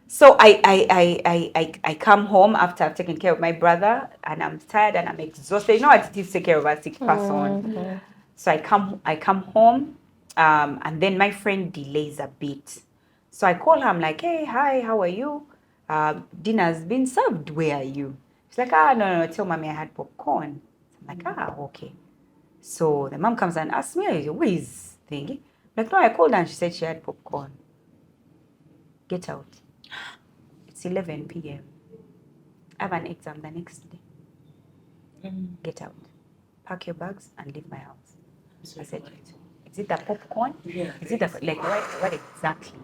So I come home after I've taken care of my brother, and I'm tired and I'm exhausted. You know what it is to take care of a sick person. So I come home, and then my friend delays a bit. So I call her. I'm like, hey, hi, how are you? Dinner's been served. Where are you? She's like, no, tell mommy I had popcorn. I'm like, okay. So the mom comes and asks me, where is thingy? I'm like, no, I called her and she said she had popcorn. Get out. It's 11 p.m. I have an exam the next day. Get out. Pack your bags and leave my house. I said, is it the popcorn? Yeah. Is it what exactly?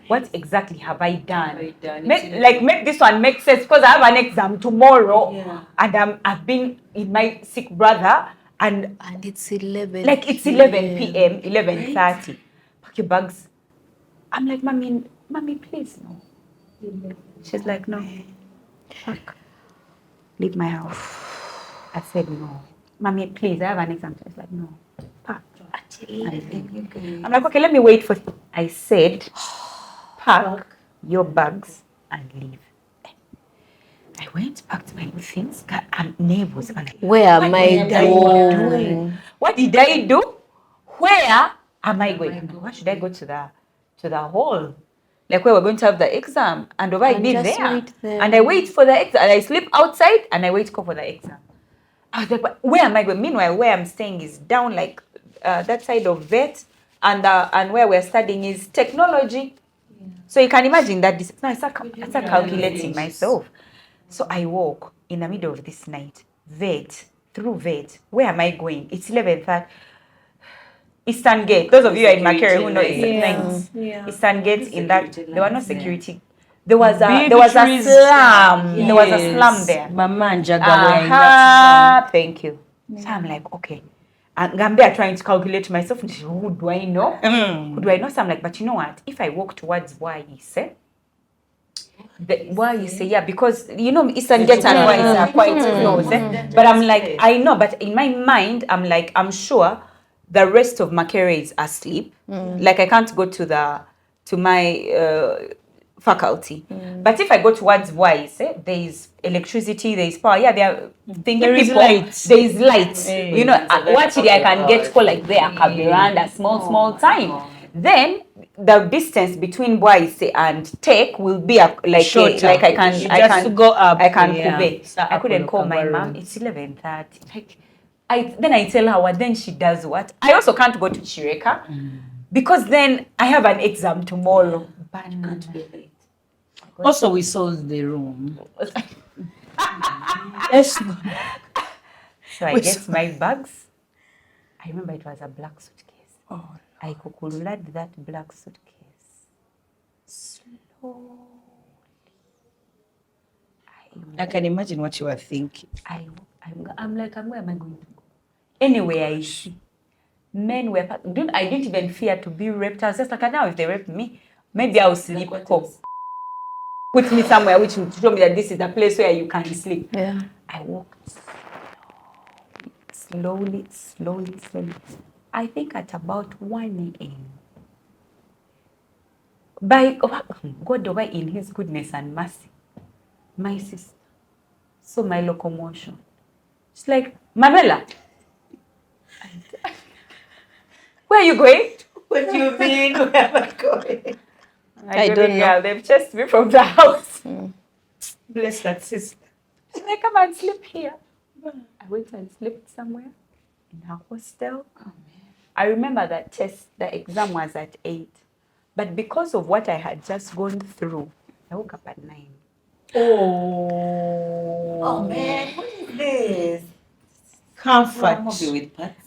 What exactly have I done? Make this one make sense, because I have an exam tomorrow. Yeah. And I've been in my sick brother and it's 11. Like it's 11 p.m., 11:30. Pack your bags. I'm like, mommy, please no. She's like, no. Fuck. Leave my house. I said no. Mommy, please, I have an exam. I was like, no. Pack. I'm like, okay, let me wait for. I said, pack your bags and leave. I went back to my things. Neighbors. Where am I going? What did I do? Where am I going? Why should I go to the hall? Like where we're going to have the exam, and over I did there. And I wait for the exam, and I sleep outside, and I wait for the exam. I was like, but where am I going? Meanwhile, where I'm staying is down like that side of vet, and where we're studying is technology. Yeah. So you can imagine that this. No, I start calculating myself. So I walk in the middle of this night, through vet. Where am I going? It's 11:30. Eastern Gate. Those of you in Makere who know Eastern Gate, in that there were no security. There was a slum. There was a slum there. Thank you. So I'm like, okay. And I'm there trying to calculate myself. Who do I know? Who do I know? So I'm like, but you know what? If I walk towards Waise, yeah, because you know Eastern Gate and Waise are quite close. But I'm like, I know, but in my mind, I'm like, I'm sure the rest of Makere is asleep. Like I can't go to my faculty. But if I go towards Waise, there is electricity, there is power. Yeah, there is light. There is light. You know, actually I can get call like there, Kabiranda, small time. Then the distance between Waise and Tech will be shorter. Like I can go up. I can I couldn't call my mom. It's 11:30. Then I tell her what, then she does what? I also can't go to Chireka because then I have an exam tomorrow. But can't be late. Also, we sold the room. So I get my bags. I remember it was a black suitcase. Oh, I kukulad that black suitcase slowly. I can imagine what you were thinking. I'm like, where am I going to go? Anyway, I see. Men were. I didn't even fear to be raped. I was just like, now if they rape me, maybe I'll sleep. Put me somewhere which will show me that this is the place where you can sleep. Yeah. I walked slowly. I think at about 1 a.m. By God over in His goodness and mercy, my sister saw my locomotion. She's like, Manuela, where are you going? What do you mean? Where am I going? I don't know. Girl, they've chased me from the house. Bless that sister. She's like, come and sleep here. I went and slept somewhere in her hostel. Oh, man. I remember that the exam was at 8. But because of what I had just gone through, I woke up at 9. Oh man, what is this? Comfort.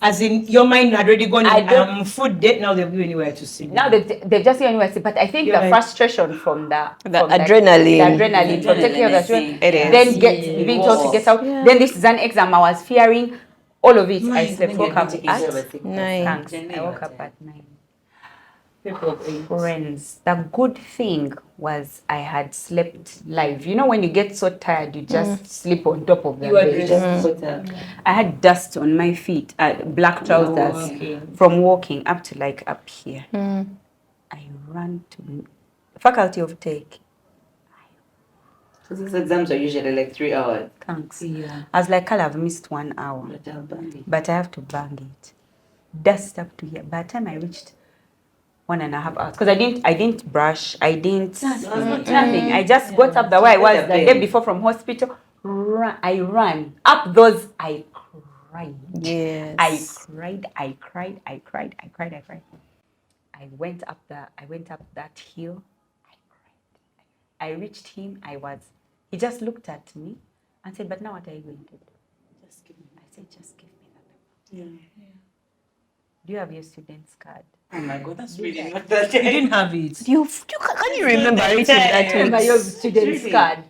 As in, your mind had already gone food date, now they've given you anywhere to sleep. Now they've just given anywhere to sleep. But I think the frustration from the adrenaline. The adrenaline from taking care of the children, then being told to get out. Yeah. Then this is an exam I was fearing. All of it, I slept. Woke up at 9. I woke up at 9. Friends, the good thing was I had slept live. You know when you get so tired, you just sleep on top of the bed. I had dust on my feet, black trousers from walking up to like up here. I ran to Faculty of Tech. So these exams are usually like 3 hours. Thanks. Yeah. I was like, I've missed 1 hour. But I have to bang it. Dust up to here. By the time I reached 1.5 hours, because I didn't brush, I didn't nothing. I just got up the way I was the day before from hospital. I ran up those. I cried. Yes. I cried. I went up that hill. I cried. I reached him. He just looked at me and said, "But now what are you going to do?" I said, "Just give me that paper." Yeah. Do you have your student's card? Oh my God, that's really not that. You didn't have it. Can you remember it in that Remember your student's card?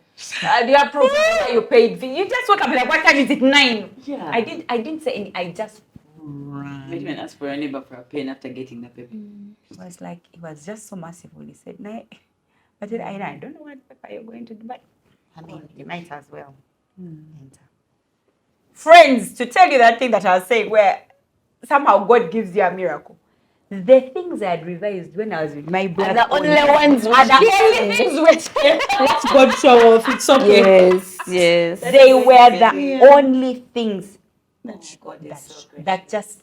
Do you have proof that you paid fee? You just woke up like, what time is it? 9. Yeah. I didn't say anything. I just ran. Maybe even ask for a neighbor for a pen after getting the paper. It was just so merciful. He said, "No," I said, I don't know what paper you're going to do, but I mean, you might as well enter. friends to tell you that thing that I was saying, where somehow God gives you a miracle. The things I had revised when I was with my brother. The only ones are the only things which Let's God show off. It's okay. yes. they were the only things that just,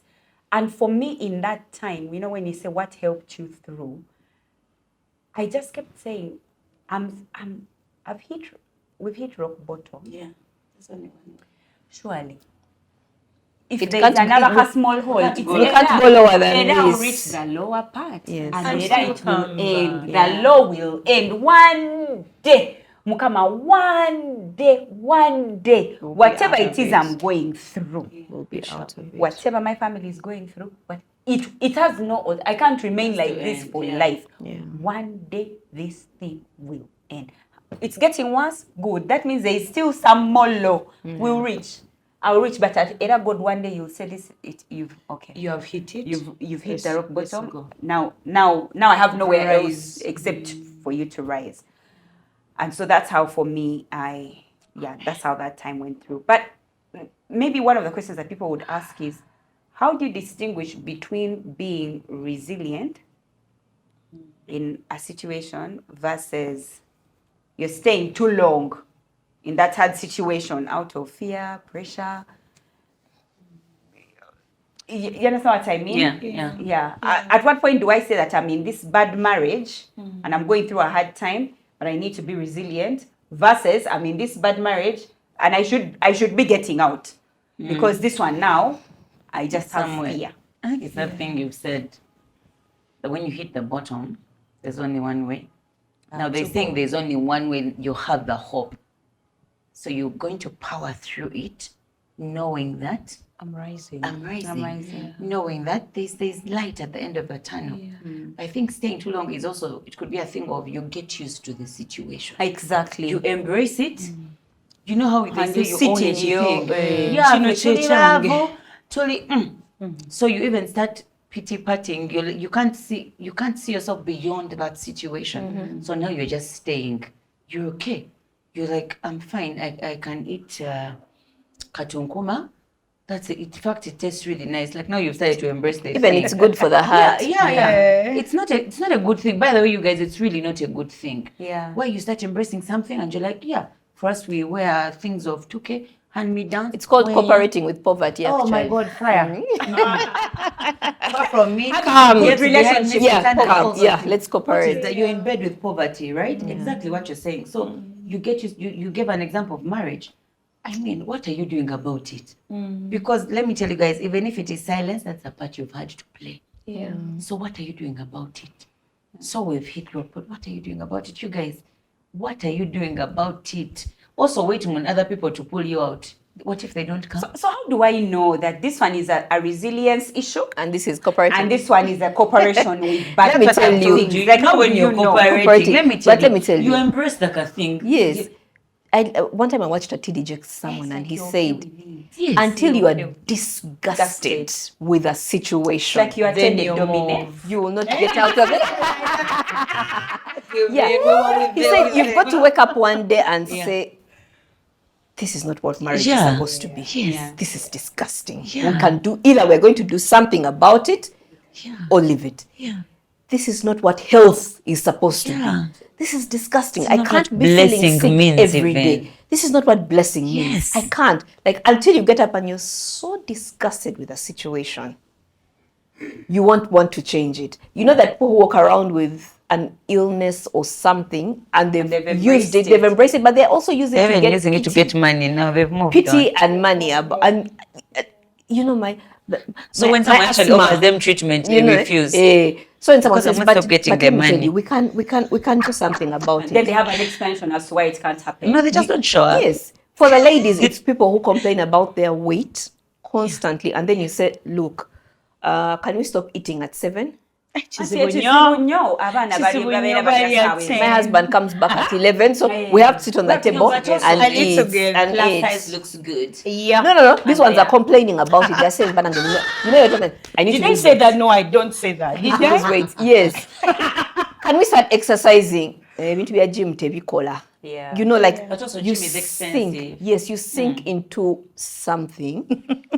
and for me in that time, you know, when you say what helped you through, I just kept saying, we've hit rock bottom. Yeah. There's only one. Surely. If It there's can't another small hole, you can't go lower than it will this. reach the lower part. Yes. And And it still will come end. back. The low will end one day. Mukama, one day, whatever it is I'm going through, We'll be out of it. whatever my family is going through, but it has no, I can't remain like this for life. Yeah. One day this thing will end. It's getting worse, good. That means there is still some more low we'll reach. I'll reach, but at either God one day you'll say this. You've You have hit it. You've hit Let's- the rock let's bottom. go. Now I have nowhere Rise. else except for you to rise. And so that's how for me that's how that time went through. But maybe one of the questions that people would ask is, how do you distinguish between being resilient in a situation versus you're staying too long in that hard situation out of fear, pressure? You understand what I mean? Yeah. At what point do I say that I'm in this bad marriage and I'm going through a hard time, but I need to be resilient, versus I'm in this bad marriage and I should be getting out because this one now I just have Somewhere. fear. I think it's that thing you've said, that when you hit the bottom, there's only one way. Now they're saying there's only one way. You have the hope. So you're going to power through it, knowing that I'm rising. I'm rising. rising. Knowing that there's light at the end of the tunnel. I think staying too long is also, it could be a thing of you get used to the situation. Exactly. You embrace it. You know how they And say you you sit own in it, your, yeah, chino tuli chechange. lavo, tuli, So you even start pity patting. You can't see yourself beyond that situation. So now you're just staying. You're okay. You're like, I'm fine. I can eat katunkuma. That's it. In fact, it tastes really nice. Like now you've started to embrace the Even thing. it's good for the heart. Yeah. It's not a good thing. By the way, you guys, it's really not a good thing. Yeah. Where you start embracing something and you're like, yeah, for us we wear things of 2K, hand me down. It's called cooperating with poverty. Oh my actually. God, fire. Far from me. Come. Get Relationship. behind me, Yeah, stand come. up. Yeah, let's What is cooperate. that? You're in bed with poverty, right? Exactly what you're saying. So you gave an example of marriage. I mean, what are you doing about it? Because let me tell you guys, even if it is silence, that's a part you've had to play. Yeah. So what are you doing about it? So we've hit rock, but what are you doing about it? You guys, what are you doing about it? Also waiting on other people to pull you out. What if they don't come? So how do I know that this one is a resilience issue And this is cooperating. and this one is a cooperation with bad Let me tell you. things? Like, how when do you're you know? cooperating, let me tell you, you. you embrace the thing. Yes. One time I watched a TD Jakes someone and he said, Yes. until you are disgusted with a situation, Like you Then attended you Domine. you will not get out of it. Yeah. He said you've got to wake up one day and say, this is not what marriage is supposed to be. Yes. This is disgusting. Yeah. We can do either we're going to do something about it or leave it. Yeah. This is not what health is supposed to Yeah. be. This is disgusting. It's I not can't what be feeling blessing sick means every even. day. This is not what blessing means. Yes. I can't. Like until you get up and you're so disgusted with a situation, you won't want to change it. You know that people who walk around with an illness or something and they've used it, they've embraced it, but they're also using it They're to get using it to pity. get money. Now they've moved Pity on. and money. And you know So when someone actually offers them treatment, they refuse. So when someone Because says, they must but have getting let their me tell money. you, we can do something about Then it. they have an explanation as to why it can't happen. No, they just don't show up. Yes. For the ladies, it's people who complain about their weight constantly. And then you say, look, can we stop eating at 7? Ekisibunyo, abaana bali babeera batasawe. My husband comes back at 11. So we have to sit on the table but also and I need eat. to get And Plus eat. size looks good. Yeah. No. These ones are complaining about it. They're saying, "Bananga, you know, you're talking. I need Did to I lose say weight. that? No, I don't say that. Did Lose I? weight." Yes. Can we start exercising? Need to be a gym tebikola. Yeah. You know, like But also you gym is sink. expensive. Yes, you sink into something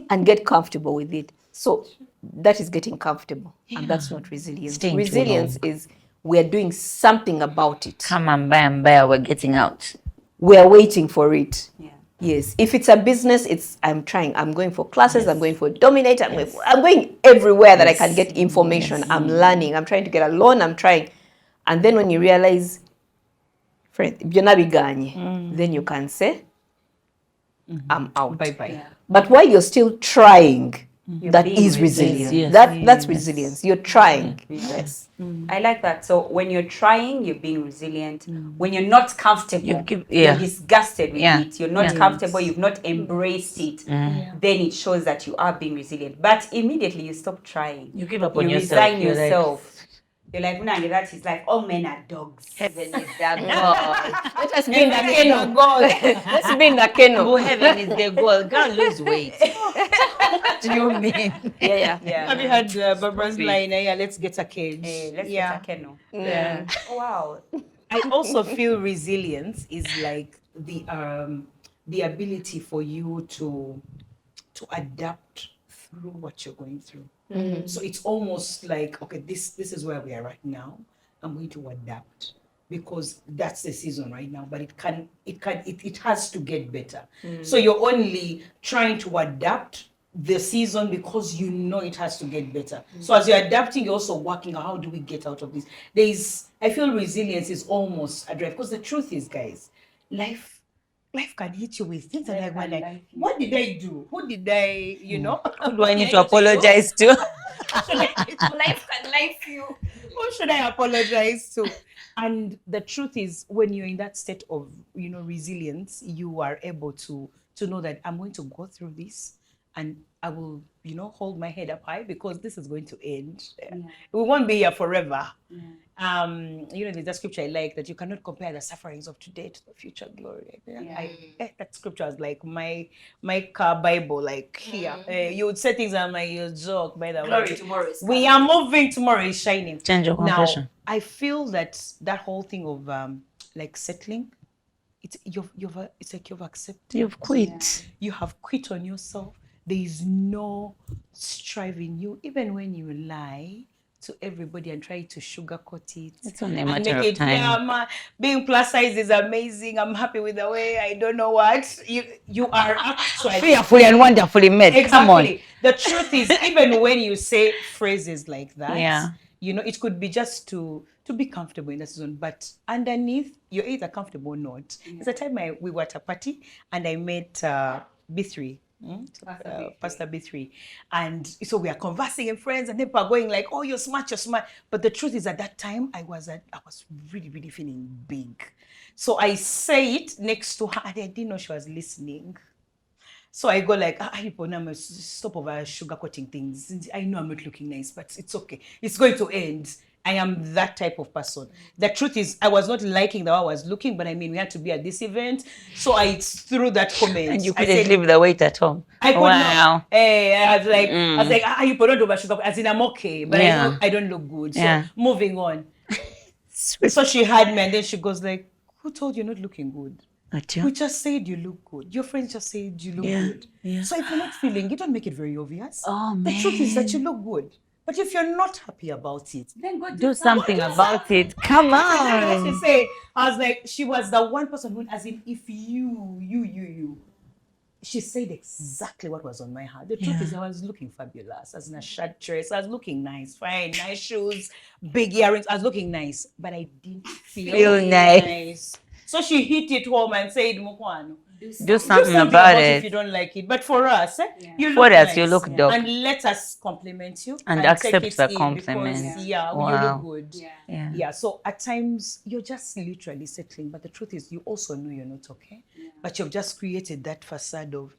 and get comfortable with it. So that is getting comfortable, and that's not resilience. Staying too Resilience long. is we're doing something about it. Come and buy, we're getting out. We're waiting for it. Yeah. Yes. If it's a business, it's I'm trying. I'm going for classes. I'm going for Dominate. I'm going everywhere that I can get information. I'm learning. I'm trying to get a loan. I'm trying. And then when you realize, friend, then you can say, I'm out. Bye-bye. Yeah. But while you're still trying, that being is resilient. resilience. Yes. That's resilience. You're trying. Yes. I like that. So when you're trying, you're being resilient. When you're not comfortable, you're disgusted with it. You're not comfortable. You've not embraced it. Then it shows that you are being resilient. But immediately you stop trying. You give up on You yourself. resign yourself. You're like, Munange, that is like, all men are dogs. Heaven is their goal. Let us be in the kennel. Let's be in the kennel. Oh, heaven is their goal. Girl, lose weight. What do you mean? Yeah. Have you heard Barbara's line? Yeah, let's get a cage. Let's get a kennel. Yeah. Oh, wow. I also feel resilience is like the ability for you to adapt through what you're going through. So it's almost like, okay, this is where we are right now. I'm going to adapt because that's the season right now. But it has to get better. So you're only trying to adapt the season because you know it has to get better. So as you're adapting, you're also working out how do we get out of this. I feel resilience is almost a drive because the truth is, guys, life can hit you with things and like, what did I do? Who did I, Who do I need to apologize to? Life can life you. Who should I apologize to? And the truth is, when you're in that state of, resilience, you are able to know that I'm going to go through this and I will, hold my head up high because this is going to end. We won't be here forever. There's a scripture I like that you cannot compare the sufferings of today to the future glory. That scripture is like my car Bible, like here. You would say things and you joke, by the way. Tomorrow is We are moving, tomorrow is shining. Change your confession. Now, I feel that whole thing of like settling, it's like you've accepted. You've quit. You have quit on yourself. There is no strive in you, even when you lie to everybody and try to sugarcoat it. It's only a matter of time. Yeah, being plus size is amazing. I'm happy with the way. I don't know what you are actually Fearfully and wonderfully made. Exactly. Come on. The truth is, even when you say phrases like that, Yeah. It could be just to be comfortable in the season, but underneath, you're either comfortable or not. There's a time we were at a party and I met B3. Pastor B3, and so we are conversing and friends, and people are going like, "Oh, you're smart." But the truth is, at that time, I was really, really feeling big. So I say it next to her, and I didn't know she was listening. So I go like, stop over sugarcoating things. I know I'm not looking nice, but it's okay. It's going to end. I am that type of person. The truth is, I was not liking the way I was looking, but we had to be at this event. So I threw that comment. And you couldn't leave the weight at home. I could not. I was like, you put on over sugar, as in I'm okay, but I don't look good. So moving on. So she had me, and then she goes like, who told you not looking good? We just said you look good. Your friends just said you look good. Yeah. So if you're not feeling, you don't make it very obvious. Oh, man. The truth is that you look good. But if you're not happy about it, then go do something about it. Come on. She said, I was like, she was the one person who, as in, if you, she said exactly what was on my heart. The truth is, I was looking fabulous, as in a shirt dress. I was looking nice, fine, nice shoes, big earrings. I was looking nice, but I didn't feel nice. So she hit it home and said, Mukwano, do something about it. If you don't like it. But for us, you look nice. You look dope. And let us compliment you. And accept the compliment. Because, you look good. Yeah. So at times, you're just literally settling. But the truth is, you also know you're not okay. But you've just created that facade of,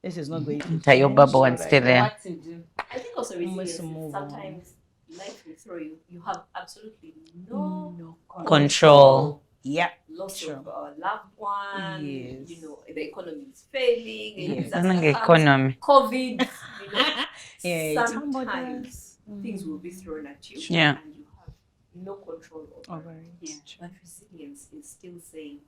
this is not going to tie your bubble and stay there. What to do? I think also resilience. Sometimes life will throw you. You have absolutely no control. Yeah. Lots of loved ones. Yes. The economy is failing. Yes. Economy. COVID. Sometimes things will be thrown at you. Yeah. And you have no control over it. Yeah. But resilience is still saying,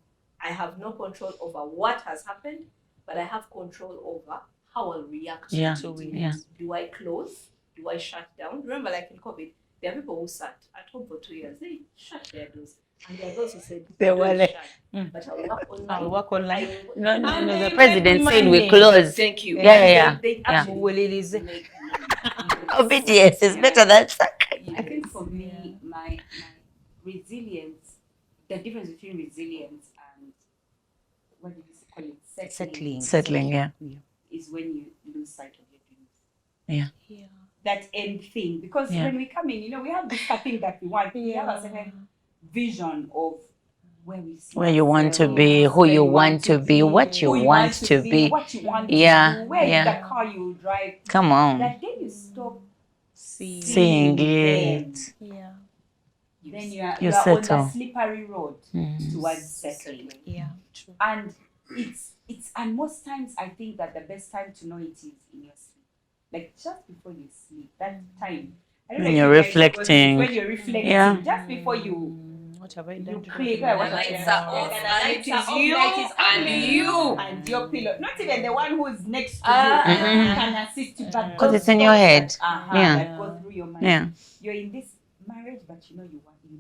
I have no control over what has happened, but I have control over how I'll react to it. Yeah. Do I close? Do I shut down? Remember, like in COVID, there are people who sat at home for 2 years. They shut their doors. And there are those who said, They were like, but I'll work online. I'll work online. No, the president said we close. Thank you. Yeah. They actually Yeah. make Obedience is better than sacrifice. I think for me, my resilience, the difference between resilience and what did you call it? Settling, yeah. Is when you lose sight of your dreams. Yeah. That end thing. Because when we come in, we have this thing that we want. We have a certain vision of where we see where you want to be, who you want to be, what you want to be. What you want Yeah, to do, where yeah. is the car you will drive. Come on. That then you stop Seeing it. Yeah. Then you are You on the settle. slippery road towards settling. Yeah. True. And and most times I think that the best time to know it is in your sleep. Like just before you sleep, that time. I don't know When if you're you guys reflecting. When you're reflecting, Yeah. just before you What have I you done? click, The lights are off, and it is you and you. and your pillow. Not even the one who is next to you can assist you, but Because those it's in your thoughts head. that, Yeah. that go through your mind. Yeah. You're in this marriage, but you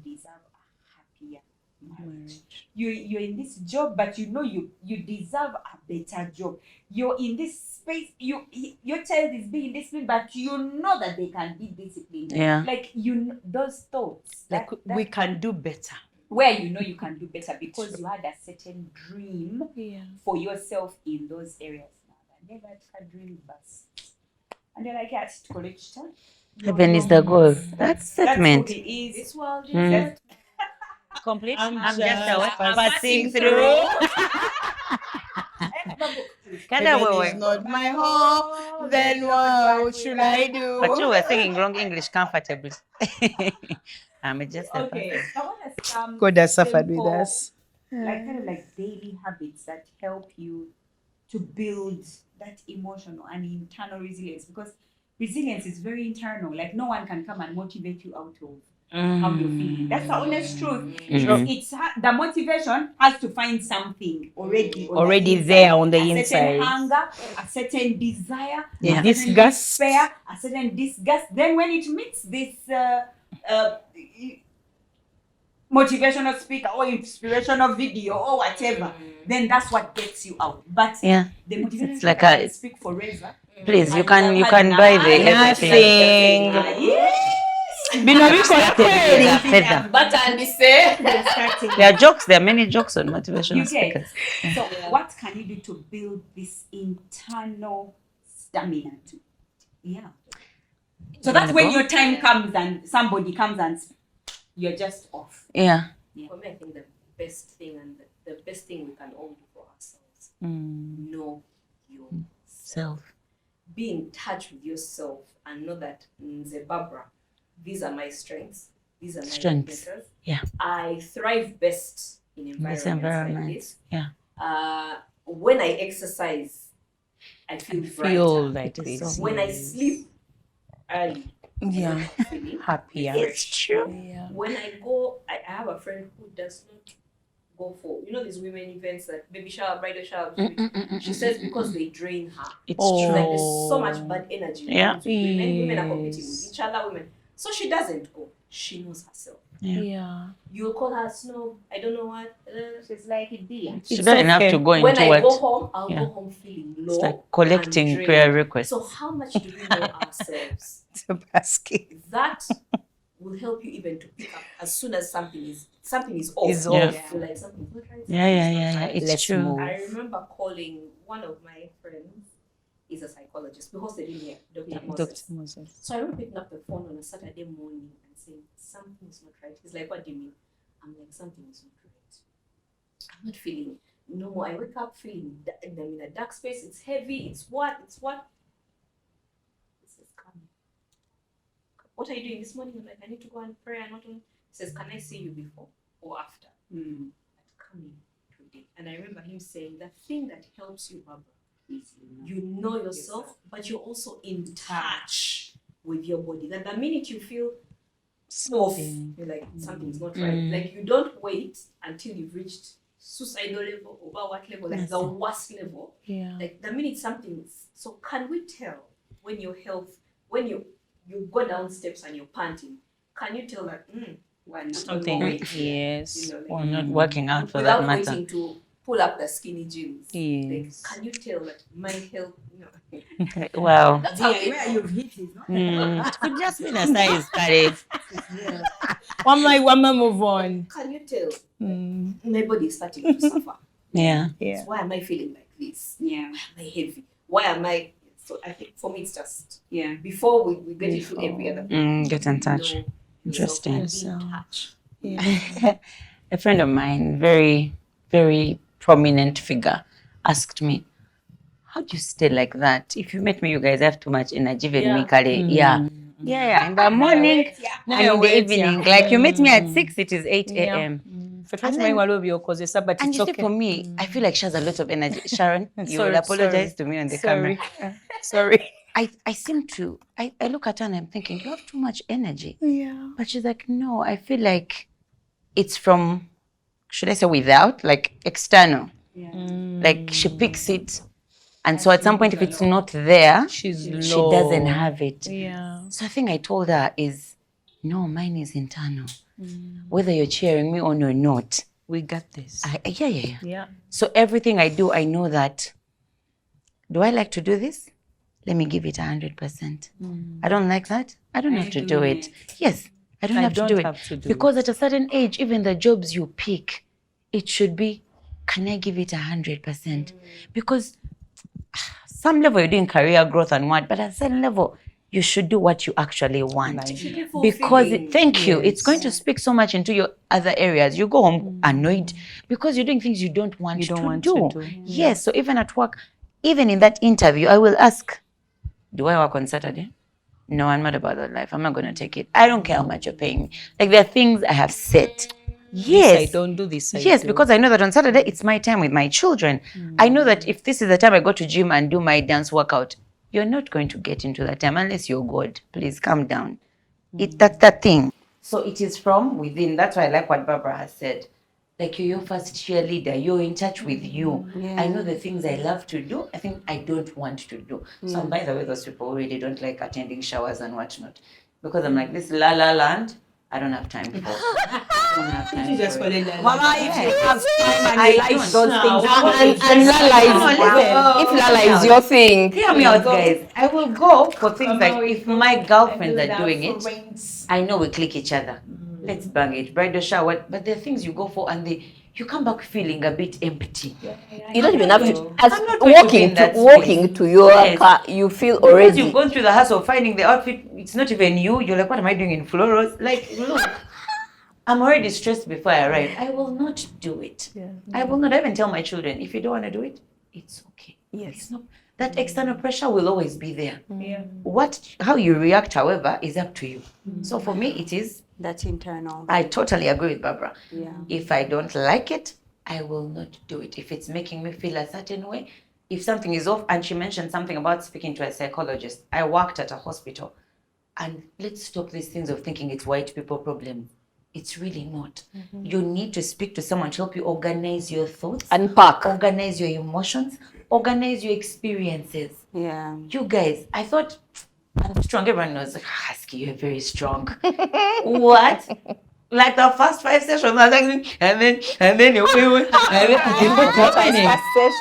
deserve a happier marriage. You're in this job, but you deserve a better job. You're in this space. Your child is being disciplined, but you know that they can be disciplined. Yeah. Like those thoughts. Like we can do better. Where you can do better because you had a certain dream Yeah. for yourself in those areas. Now, that dream bus. And you're like, yes, college time. Heaven is the goal. That's statement. That's who he is. This world is Mm. Complete. I'm just passing through. Heaven is not my home. Then what should I do? But you were singing wrong English comfortably. I'm just a Okay. I want to God has suffered with simple, us. Like kind of like daily habits that help you to build that emotional and internal resilience, because resilience is very internal. Like no one can come and motivate you out of how you're feeling. That's the honest truth. It's the motivation has to find something already there on the a certain inside. hunger, a certain desire, Yeah. a certain Disgust. despair, a certain disgust. Then when it meets this motivational speaker or inspirational video or whatever, then that's what gets you out. But Yeah. the motivational It's like speaker a- can speak forever. Please, you And can buy the everything. Nothing. Yes. Feather. But and say, There are jokes. There are many jokes on motivational You get. speakers. So what can you do to build this internal stamina to yeah. So that's when your time comes and somebody comes and you're just off. Yeah. for me, I think the best thing and the best thing we can all do for ourselves, know yourself. Self. Be in touch with yourself and know that Nze Barbara, these are my strengths. These are my Strengths. weaknesses. Yeah. I thrive best in environments like this. Yeah. When I exercise, I feel brighter. like this. When I sleep early, Yeah. Happier. It's true. Yeah. when I go, I have a friend who does not go for, these women events like baby shower, bridal shower. She says because they drain her. It's She's true. like there's so much bad energy. Yeah. With women are competing Yes. with each other. Women, so she doesn't go. She knows herself. Yeah. You'll call her snob. I don't know what. She's like it dear. She It's doesn't have okay. to go When into I what. go home, I'll Yeah. go home feeling low. It's like collecting and drained. prayer requests. So how much do we know ourselves? It's a basket. That will help you even to pick up as soon as something is off. Is You off. feel like something's not right. Yeah. It's Let's true. move. I remember calling one of my friends, is a psychologist, because they didn't hear Dr. Moses. Dr. Moses. So I remember picking up the phone on a Saturday morning and saying, something is not right. He's like, what do you mean? I'm like, something is not right. I'm not feeling normal. I wake up feeling I'm in a dark space. It's heavy. It's what? He says, come. What are you doing this morning? I'm like, I need to go and pray. He says, can I see you before or after? Mm. Come in today. And I remember him saying, the thing that helps you, Barbara, is you know yourself, but you're also in touch with your body. That the minute you feel off, you're like, something's not right. Like, you don't wait until you've reached suicidal level or what level, like the worst level. Yeah. Like, the minute something's, so can we tell when your health, when you go down steps and you're panting, can you tell that, Something, yes. You know, like, Or not working out for that without matter. waiting to pull up the skinny jeans. Yes. Like, can you tell that my health, Well, that's how Where you've hit is not it could just be the size, Cadia. One more move on. can you tell my body is starting to suffer? Yeah. Yeah. Why am I feeling like this? Yeah. Why am I heavy? Why am I? So I think for me it's just before we get into every other Get in touch. know Interesting. yourself and be in touch. Yeah. A friend of mine, very, very prominent figure, asked me, how do you stay like that? If you met me, you guys have too much energy. Even me, Cadia. Yeah. In the morning and in the evening. Like, you met me at 6, it is 8 a.m. And you see, for me, I feel like she has a lot of energy. Sharon, you will apologize to me on the camera. Sorry. I seem to, I look at her and I'm thinking, you have too much energy. Yeah. But she's like, no, I feel like it's from, should I say without, like external. Like, she picks it. And so at some point, if it's not there, she doesn't have it. Yeah. So I think I told her is, no, mine is internal. Whether you're cheering me on or not. We got this. Yeah. So everything I do, I know that, do I like to do this? Let me give it 100%. I don't like that. I don't have to do it. Yes, I don't have to do it. Because at a certain age, even the jobs you pick, it should be, can I give it 100%? Because some level you're doing career growth and what, but at a certain level, you should do what you actually want. Because, thank you, it's going to speak so much into your other areas. You go home annoyed because you're doing things you don't want to do. Yes, so even at work, even in that interview, I will ask, do I work on Saturday? No, I'm not about that life. I'm not going to take it. I don't care how much you're paying me. Like, there are things I have set. Yes. I don't do this. Yes, because I know that on Saturday, it's my time with my children. I know that if this is the time I go to gym and do my dance workout, you're not going to get into that time unless you're God. Please calm down. That's that thing. So it is from within. That's why I like what Barbara has said. Like, you're your first cheerleader. You're in touch with you. I know the things I love to do. I think I don't want to do. So, by the way, those people really don't like attending showers and whatnot. Because I'm like, this la la land, I don't have time for. I don't have time for it. Mama, if you have time and I you like don't. those things. And Lala if Lala is your thing. Hear me out, guys. I will go for things like, if my girlfriends are doing it, I know we click each other. Let's bang it, bridal shower. But there are things you go for and you come back feeling a bit empty. You don't even have to. As I'm not going to be in that walking to your car, you feel already. Because you've gone through the hassle of finding the outfit, it's not even you. You're like, what am I doing in florals? Like, look, I'm already stressed before I arrive. I will not do it. I will not even tell my children, if you don't want to do it, it's okay. It's not, that external pressure will always be there. How you react, however, is up to you. So for me, it is. That's internal. I totally agree with Barbara. Yeah. If I don't like it, I will not do it. If it's making me feel a certain way, if something is off, and she mentioned something about speaking to a psychologist. I worked at a hospital, and let's stop these things of thinking it's white people problem. It's really not. You need to speak to someone to help you organize your thoughts, Unpack. organize your emotions, organize your experiences. Yeah. You guys, I thought, I'm strong. Everyone knows, like, Husky, you're very strong. What? Like the first 5 sessions, I was like, and then you're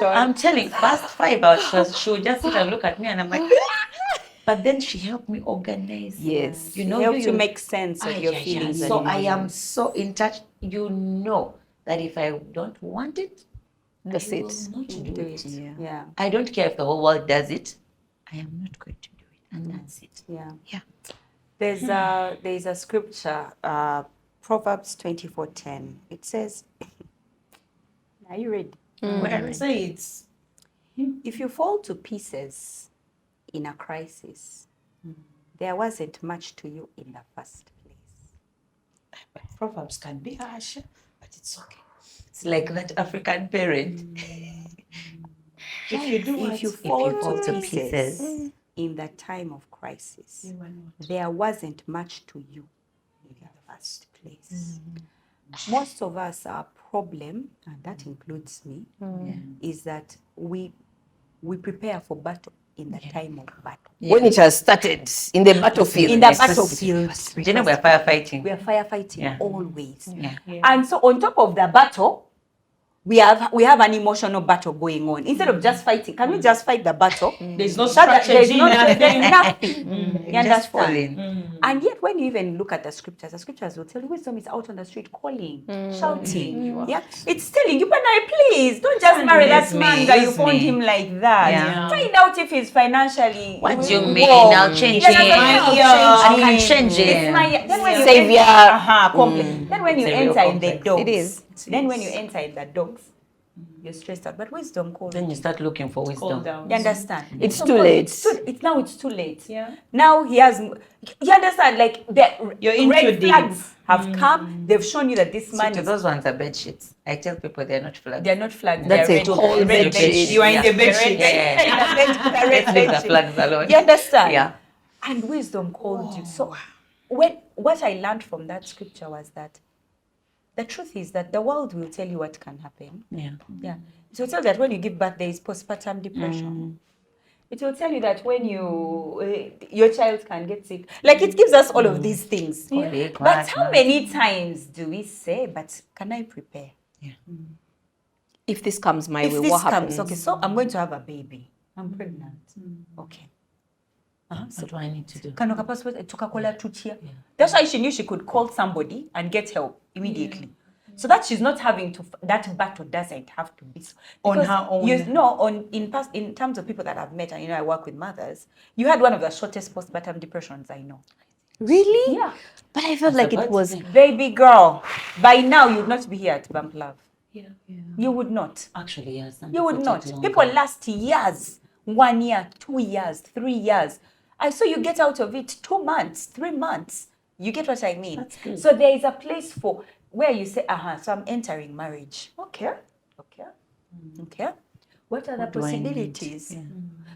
I'm telling, first 5 hours, she would just sit and look at me, and I'm like, but then she helped me organize. Yes. You know, help to make sense of your feelings. So I am so in touch. You know that if I don't want it, That's it. I will not do it. Yeah. I don't care if the whole world does it. I am not going to do it, and that's it. Yeah. Yeah. There's a scripture, Proverbs 24:10. It says, are you ready? Where say it's If you fall to pieces in a crisis, there wasn't much to you in the first place. Proverbs can be harsh, but it's okay. It's like that African parent. If you fall to pieces in the time of crisis, there wasn't much to you in the first place. Most of us, our problem, and that includes me, is that we prepare for battle in the time of battle. When it has started in the battlefield. In the battlefield. Do you know we're firefighting? We are firefighting always. Yeah. And so on top of the battle, we have an emotional battle going on. Instead of just fighting, can we just fight the battle? There's no So that there's strategy, nothing. You Just understand? falling. And yet when you even look at the scriptures will tell you wisdom is out on the street calling, shouting. Yeah, it's telling you, but please don't just marry that man that you found him like that. Yeah. Find out if he's financially. What do you mean? Whoa. I'll change Yeah, him. I can change It's him. then when you Savior. Then when you It's a real enter in the complex. dogs, It is. Then when you enter in the dogs, you're stressed out. But wisdom calls. Then you start looking for wisdom. You understand? It's too late. It's too late. Yeah. Now he has. You understand? Like the You're into red deep. flags have come. They've shown you that this man So is. those ones are bed sheets. I tell people they're not flags. They're not flags. That's they're a whole red bed bed sheet. sheet. You are in the bed Red sheet. bed sheet. Let's Red leave the bed sheet. flags alone. You understand? Yeah. And wisdom called you. So what I learned from that scripture was that the truth is that the world will tell you what can happen. Yeah. Yeah. It will tell you that when you give birth, there is postpartum depression. It will tell you that when your child can get sick. Like it gives us all of these things. Big But mad how man. many times do we say, but can I prepare? If this comes my If way, this what comes, happens? okay, so I'm going to have a baby. I'm pregnant. Okay. So What do I need to do? kano kapassport tukakola tuchia. That's why she knew she could call somebody and get help immediately. So that she's not having to, that battle doesn't have to be On because her own. in terms of people that I've met, and I work with mothers, you had one of the shortest postpartum depressions I know. Really? Yeah. But I felt like it was. Baby girl, by now you'd not be here at Bump Love. You would not. Actually, yes. You would not. People last years, 1 year, 2 years, 3 years. I saw you get out of it 2 months, 3 months. You get what I mean? That's good. So there is a place for where you say, so I'm entering marriage. Okay. What are the do I need? possibilities?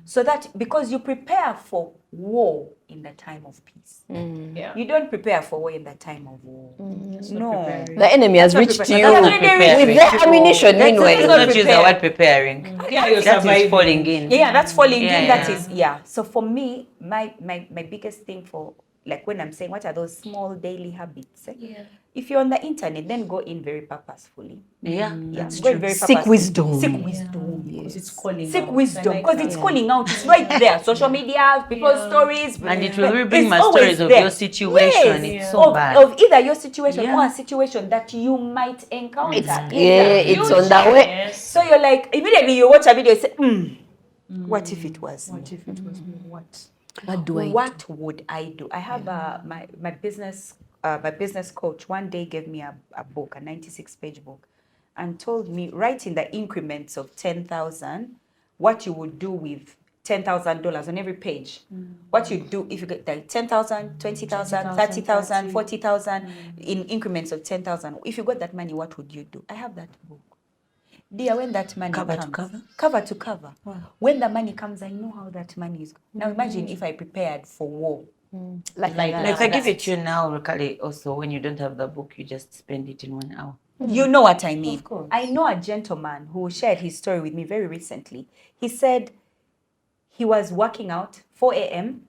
So that because you prepare for war in the time of peace. Yeah. You don't prepare for war in the time of war. No. The enemy has That's not reached you prepared. That's not with prepared. their ammunition, Let's meanwhile. not use the prepared. word preparing. Yeah, you're That is surviving. falling in. Yeah, that's falling Yeah, in. That yeah. is, So for me, my biggest thing for, like when I'm saying what are those small daily habits? If you're on the internet, then go in very purposefully. Yeah, Yeah, that's go in true. very Seek purposefully. wisdom. Seek wisdom. Because it's calling Seek out. wisdom I like because that. it's calling out. It's right there. Social media, people's stories. And it will bring It's my always stories of there. your situation. Yes. It's so bad. Of either your situation Yeah. or a situation that you might encounter. in the It's on the future. way. Yes. So you're like, immediately you watch a video, you say, what if it was me? What if it was me? What? What do I do? What would I do? I have my business coach one day gave me a book, a 96-page book, and told me write in the increments of 10,000 what you would do with $10,000 on every page. What you do if you get like 10,000, 20,000, 30,000, 40,000 in increments of 10,000. If you got that money, what would you do? I have that book. Dear, when that money Cover to comes, cover? cover to cover. When the money comes, I know how that money is. Now imagine if I prepared for war. Like If I give it to you now, Rukali, also when you don't have the book, you just spend it in 1 hour. You know what I mean. Of course. I know a gentleman who shared his story with me very recently. He said he was working out 4 a.m.,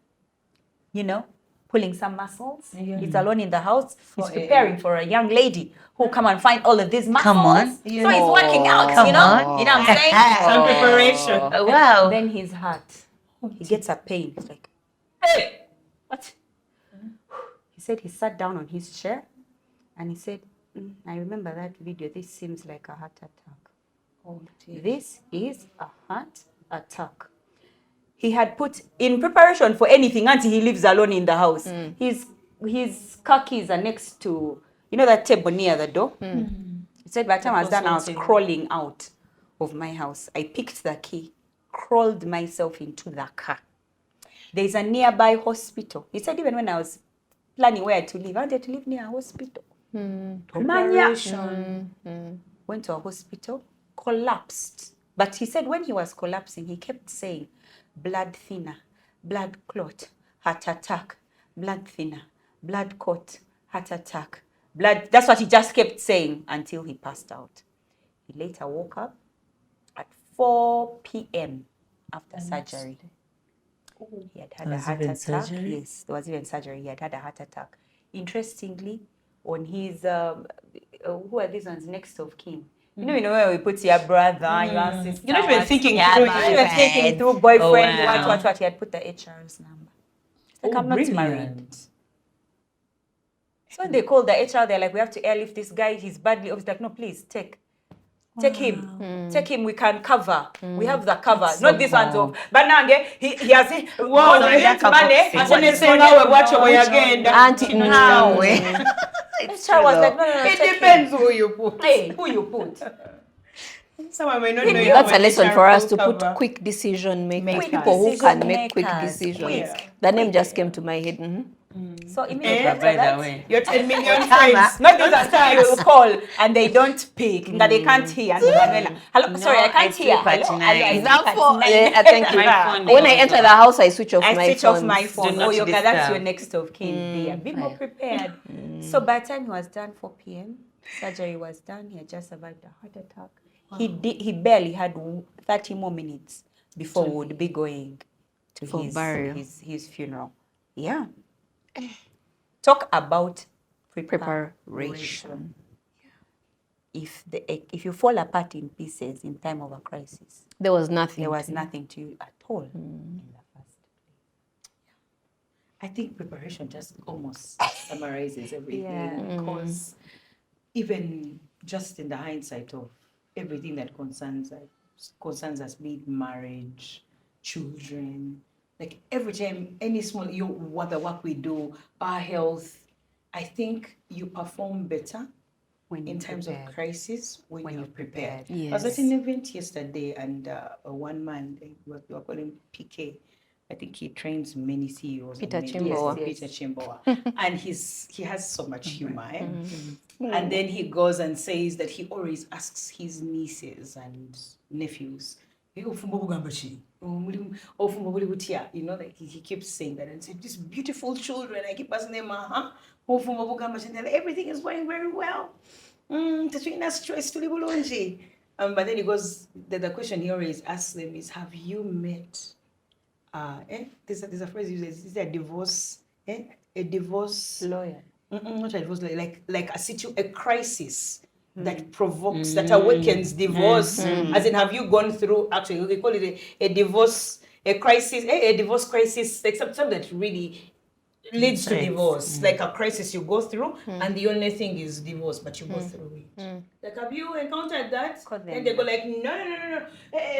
pulling some muscles. He's alone in the house. He's 4 preparing for a young lady who come and find all of these muscles. Come on. So he's working out, Come you know? on. You know what I'm saying? Some preparation. Wow. Then his heart, he gets a pain. It's like, hey, what? He said he sat down on his chair and he said, I remember that video. This seems like a heart attack. Oh, dear. This is a heart attack. He had put in preparation for anything until he lives alone in the house. His car keys are next to, that table near the door. He said, by the time I was done, I was crawling out of my house. I picked the key, crawled myself into the car. There's a nearby hospital. He said, even when I was planning where to live, I wanted to live near a hospital. Preparation. Went to a hospital, collapsed. But he said when he was collapsing, he kept saying, blood thinner, blood clot, heart attack, blood thinner, blood clot, heart attack. blood. That's what he just kept saying until he passed out. He later woke up at 4 p.m. after surgery. He had had a heart attack. Surgery? Yes, there was even surgery. He had had a heart attack. Interestingly, on his who are these ones next of kin? You know where we put your brother, your sister. You're not even thinking yeah, through you're not even thinking through boyfriend. What? He had put the HR's number. Like, I'm not married. So when they called the HR, they're like, we have to airlift this guy. He's badly off. He's like, no, please take him. Take him. We can cover. We have the cover. That's not so this one's cool. off. But now again, he has it. Wow, Money. and then they say now we watch over again. Auntie, How? HR was like, no. It take depends him. who you put. Hey, who you put? Someone may not know. you That's have a lesson HR for us to full put cover. quick decision makers. Quick People who can decision make quick makers. decisions. Quick. The name just came to my head. So immediately Eh? after By that, the way. Your 10 million friends. not this time you will call and they don't pick, that they can't hear. Hello, sorry, I can't hear. sleep at Hello, night. I Is that sleep at for? night. Thank you. My phone When I goes enter off. the house, I switch off I my switch phone. off my phone. Do not That's disturb. your next of kin. There. Be more prepared. So by the time he was done 4 p.m., surgery was done. He had just survived a heart attack. He barely had 30 more minutes before we would be going to For burial. his funeral. Yeah. Talk about preparation. If you fall apart in pieces in time of a crisis, There was nothing. there was nothing to you at all in the first place. I think preparation just almost summarizes everything Yeah. because even just in the hindsight of everything that concerns us, be it marriage, children, like every time, any small, what the work we do, our health, I think you perform better When in you're times prepared. of crisis when you're prepared. Yes. I was at an event yesterday and one man, we were calling PK. I think he trains many CEOs. Peter and many- Chimbowa. Yes, Peter Chimbowa. And he has so much humor. Eh? And then he goes and says that he always asks his nieces and nephews, "Hey, ofumba bugamba chi? Ofumba buli butya?" You know, like he keeps saying that and said, "These beautiful children, I keep asking them, ofumba bugamba chi?" And they're like, everything is going very well. Tetulina stress tuli bulungi. But then he goes, the question he always asks them is, have you met there's a phrase he uses, is a divorce, a divorce Lawyer. not a divorce, like a crisis that provokes, that awakens divorce. As in, have you gone through, actually, we call it a divorce, a crisis, a divorce crisis, like something that really leads to divorce, like a crisis you go through, and the only thing is divorce, but you go through it. Like, have you encountered that? And they go like, no,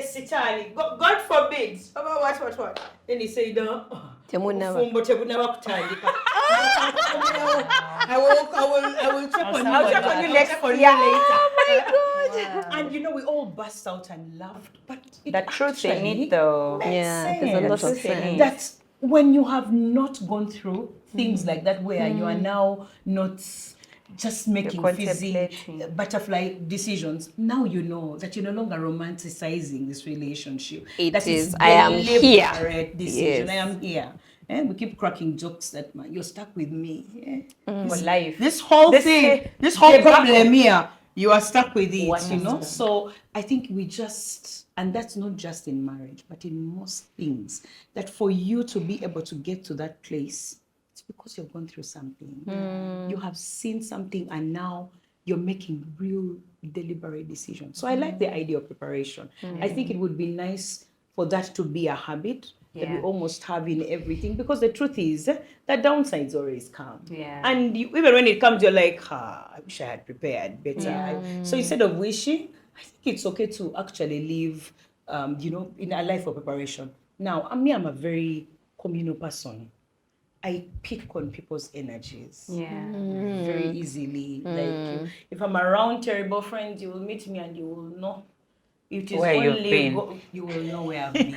sitani, God forbid. What? Then he said, Temunaba. I will check on you. I'll check on you next later. Oh my God. And you know, we all burst out and laughed, but The truth in actually it, though. makes Yeah, there's a lot of sense. sense. That's when you have not gone through things like that, where you are now not just making fizzy contemplating. butterfly decisions. Now you know that you're no longer romanticizing this relationship. It That is, it's I am here. deliberate decision. Yes. I am here. And we keep cracking jokes that you're stuck with me. For life. This whole This thing, thing- this whole the problem here, you are stuck with it, What you is know? that? So I think we just, and that's not just in marriage, but in most things, that for you to be able to get to that place, it's because you've gone through something. You have seen something and now you're making real deliberate decisions. So I like the idea of preparation. I think it would be nice for that to be a habit that we Yeah. almost have in everything, because the truth is that downsides always come. Yeah. And even when it comes, you're like, I wish I had prepared better. So instead of wishing, I think it's okay to actually live, in a life of preparation. Now, I'm a very communal person. I pick on people's energies Yeah. very easily. Like, if I'm around terrible friends, you will meet me and you will know. It is Where you've only been. you will know where I've been.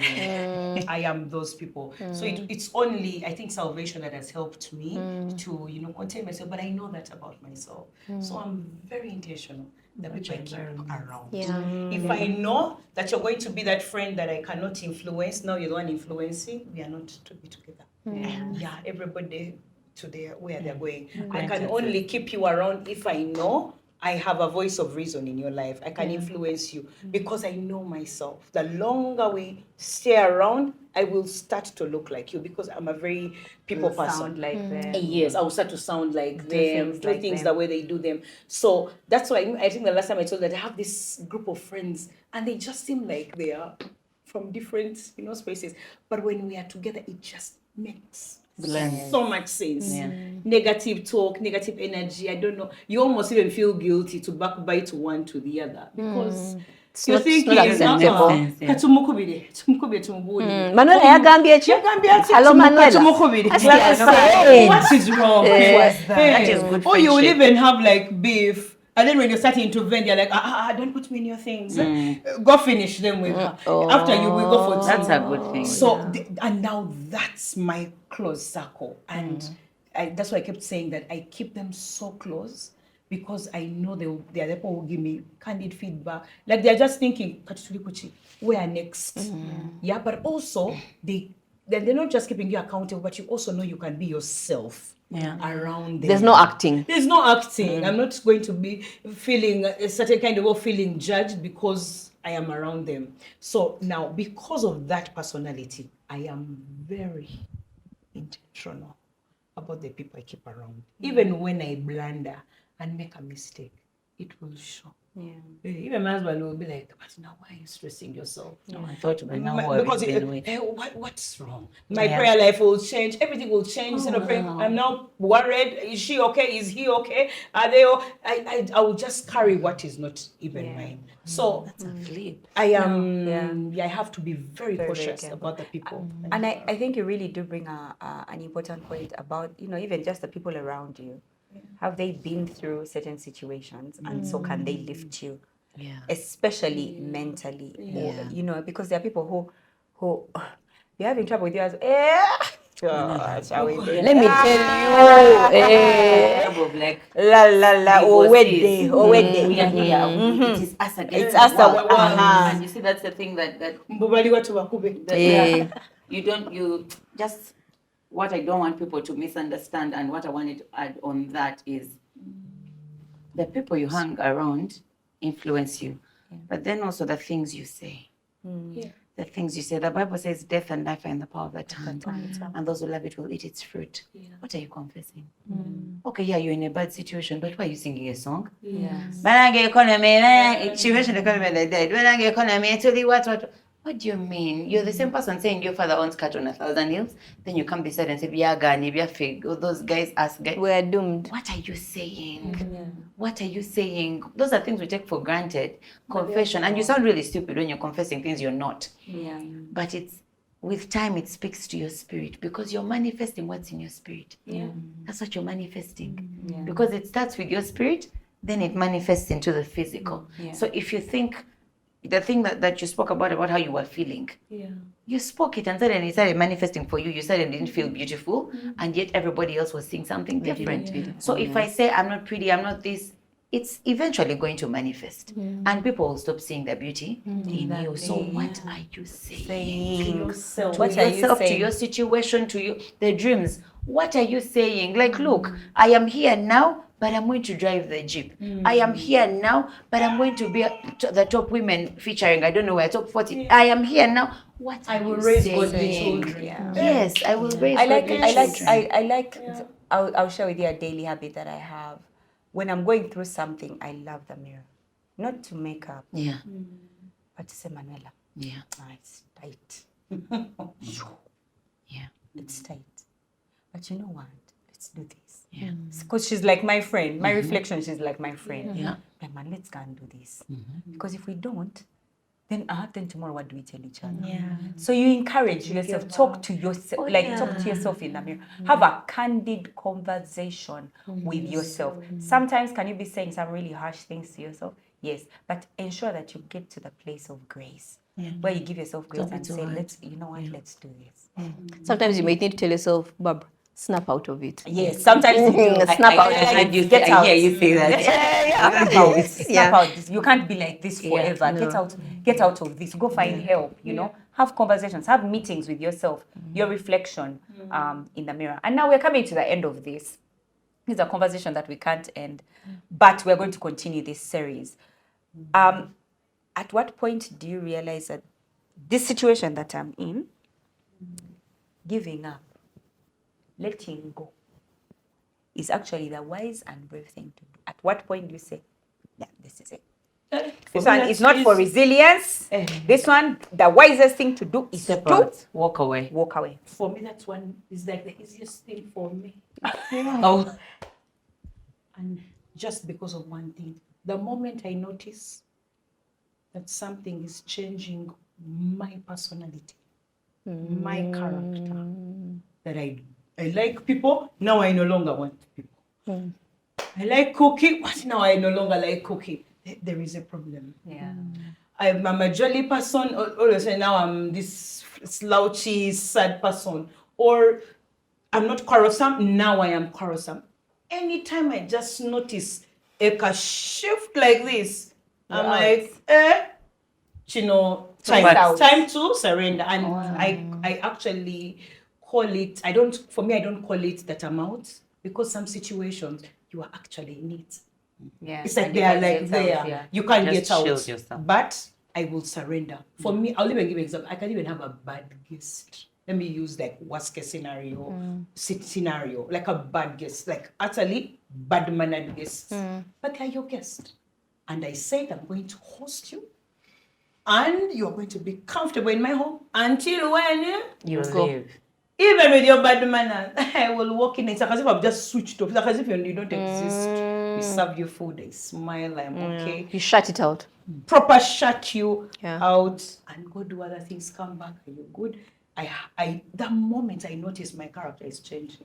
I am those people. So it's only, I think, salvation that has helped me to, contain myself. But I know that about myself. So I'm very intentional. The people I keep around. Yeah. If I know that you're going to be that friend that I cannot influence, now you're the one influencing, we are not to be together. Yeah, everybody to where they're going. I can only keep you around if I know I have a voice of reason in your life. I can influence you because I know myself. The longer we stay around, I will start to look like you because I'm a very people person. Sound like them. Yes, I will start to sound like them, things do like things them. the way they do them. So that's why I think the last time I told that I have this group of friends and they just seem like they are from different, spaces. But when we are together, it just makes so much sense. Negative talk, negative energy. I don't know. You almost even feel guilty to backbite one to the other because you're thinking, Manuela yagambye ki? Hello, Manuela. What is wrong? That is good Or you will friendship. even have like beef. And then when you're starting to vent, you're like, don't put me in your things. Go finish them with her. After you, we go for tea. That's a good thing. So, and now that's my close circle. And that's why I kept saying that I keep them so close because I know they are the people who give me candid feedback. Like they're just thinking, where next? Yeah, but also they're not just keeping you accountable, but you also know you can be yourself. Around them. There's no acting. There's no acting. I'm not going to be feeling a certain kind of feeling judged because I am around them. So now, because of that personality, I am very intentional about the people I keep around. Even when I blunder and make a mistake, it will show. Even my husband will be like, but now why are you stressing yourself? No, I thought by now Because what's wrong? My prayer life will change. Everything will change. Instead of praying, I'm now worried. Is she okay? Is he okay? Are they all? I will just carry what is not even mine. So That's a flip. I am. I have to be very cautious about the people. And I think you really do bring an important point about, even just the people around you. Have they been through certain situations and so can they lift you? Especially mentally. Or, because there are people who you're having trouble with you as Let me tell you. It is us against It's us. and you see that's the thing that you just what I don't want people to misunderstand and what I wanted to add on that is the people you hang around influence you, but then also the things you say. The things you say. The Bible says death and life are in the power of the tongue, and those who love it will eat its fruit. What are you confessing? Okay, you're in a bad situation, but why are you singing a song? When I get economy, situation economy like that. When I get economy, actually, what do you mean? You're the same person saying your father owns cattle on 1,000 hills. Then you come beside and say, "Biya fig." All those guys ask, We're doomed. what are you saying? What are you saying? Those are things we take for granted. Confession. And you sound really stupid when you're confessing things you're not. But with time, it speaks to your spirit because you're manifesting what's in your spirit. That's what you're manifesting. Because it starts with your spirit, then it manifests into the physical. So if you think the thing that you spoke about how you were feeling, you spoke it and suddenly it started manifesting for you. You suddenly didn't feel beautiful, and yet everybody else was seeing something different. So if I say I'm not pretty, I'm not this, it's eventually going to manifest, and people will stop seeing the beauty in you. So what are you saying? To yourself. To yourself, to your situation, to the dreams. What are you saying? Like, look, I am here now, but I'm going to drive the Jeep. I am here now, but I'm going to be the top women featuring, I don't know where, top 40. I am here now. What I will raise godly children. Yes, I will raise godly children. I'll share with you a daily habit that I have. When I'm going through something, I love the mirror. Not to make up. But to say, Manuela. It's tight. It's tight. But you know what? Let's do this. Because she's like my friend. My reflection, she's like my friend. Like, man, let's go and do this. Because if we don't, then tomorrow, what do we tell each other? So you encourage yourself, talk to yourself, talk to yourself in the mirror. Have a candid conversation with yourself. Sometimes can you be saying some really harsh things to yourself? Yes, but ensure that you get to the place of grace. Where you give yourself grace and say, let's do this. Sometimes you might need to tell yourself, Bob, snap out of it. Yes, sometimes you do. Snap out. I Get out. hear you say that. Snap out. Snap out. You can't be like this forever. no. Get out of this. Go find help. You know, have conversations, have meetings with yourself, your reflection in the mirror. And now we're coming to the end of this. It's a conversation that we can't end, but we're going to continue this series. At what point do you realize that this situation that I'm in, giving up, letting go, is actually the wise and brave thing to do? At what point do you say, yeah, this is it? This one is not for resilience. This one, the wisest thing to do is to walk away. walk away. For me, that one is like the easiest thing for me. Oh, And just because of one thing, the moment I notice that something is changing my personality, my character, that I like people, now I no longer want people. I like cooking, but now I no longer like cooking. There is a problem. Yeah. I'm a jolly person, all of a sudden now I'm this slouchy, sad person. Or I'm not quarrelsome, now I am quarrelsome. Anytime I just notice a shift like this, I'm like, time to surrender. And I actually call it, I don't call it that I'm out, because some situations you are actually in it. Yeah. It's like they are like there. You can't Just get out. shield yourself. But I will surrender. For me, I'll even give an example. I can even have a bad guest. Let me use like worst case scenario, like a bad guest, like utterly bad mannered guest. But they're your guest. And I said, I'm going to host you. And you're going to be comfortable in my home until when you leave. even with your bad manners, I will walk in. It's like as if I've just switched off. It's like as if you don't exist. We serve you food, I smile, I'm okay. You shut it out. Proper shut you Yeah. out and go do other things, come back, are you good? The moment I notice my character is changing,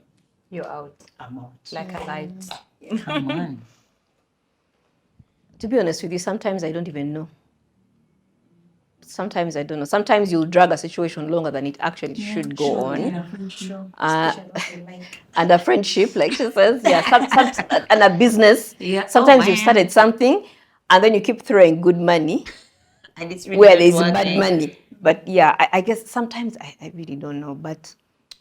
You're out. I'm out. Like a light. Come on. To be honest with you, sometimes I don't even know. Sometimes I don't know. Sometimes you'll drag a situation longer than it actually should go on. And a friendship, like she says, and a business. Yeah. Sometimes you've started something and then you keep throwing good money And it's really where not there's working. bad money. But yeah, I guess sometimes I really don't know. But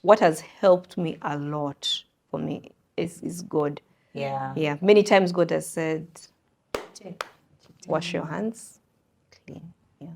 what has helped me a lot for me is God. Yeah. Yeah, many times God has said, wash your hands clean. Yeah.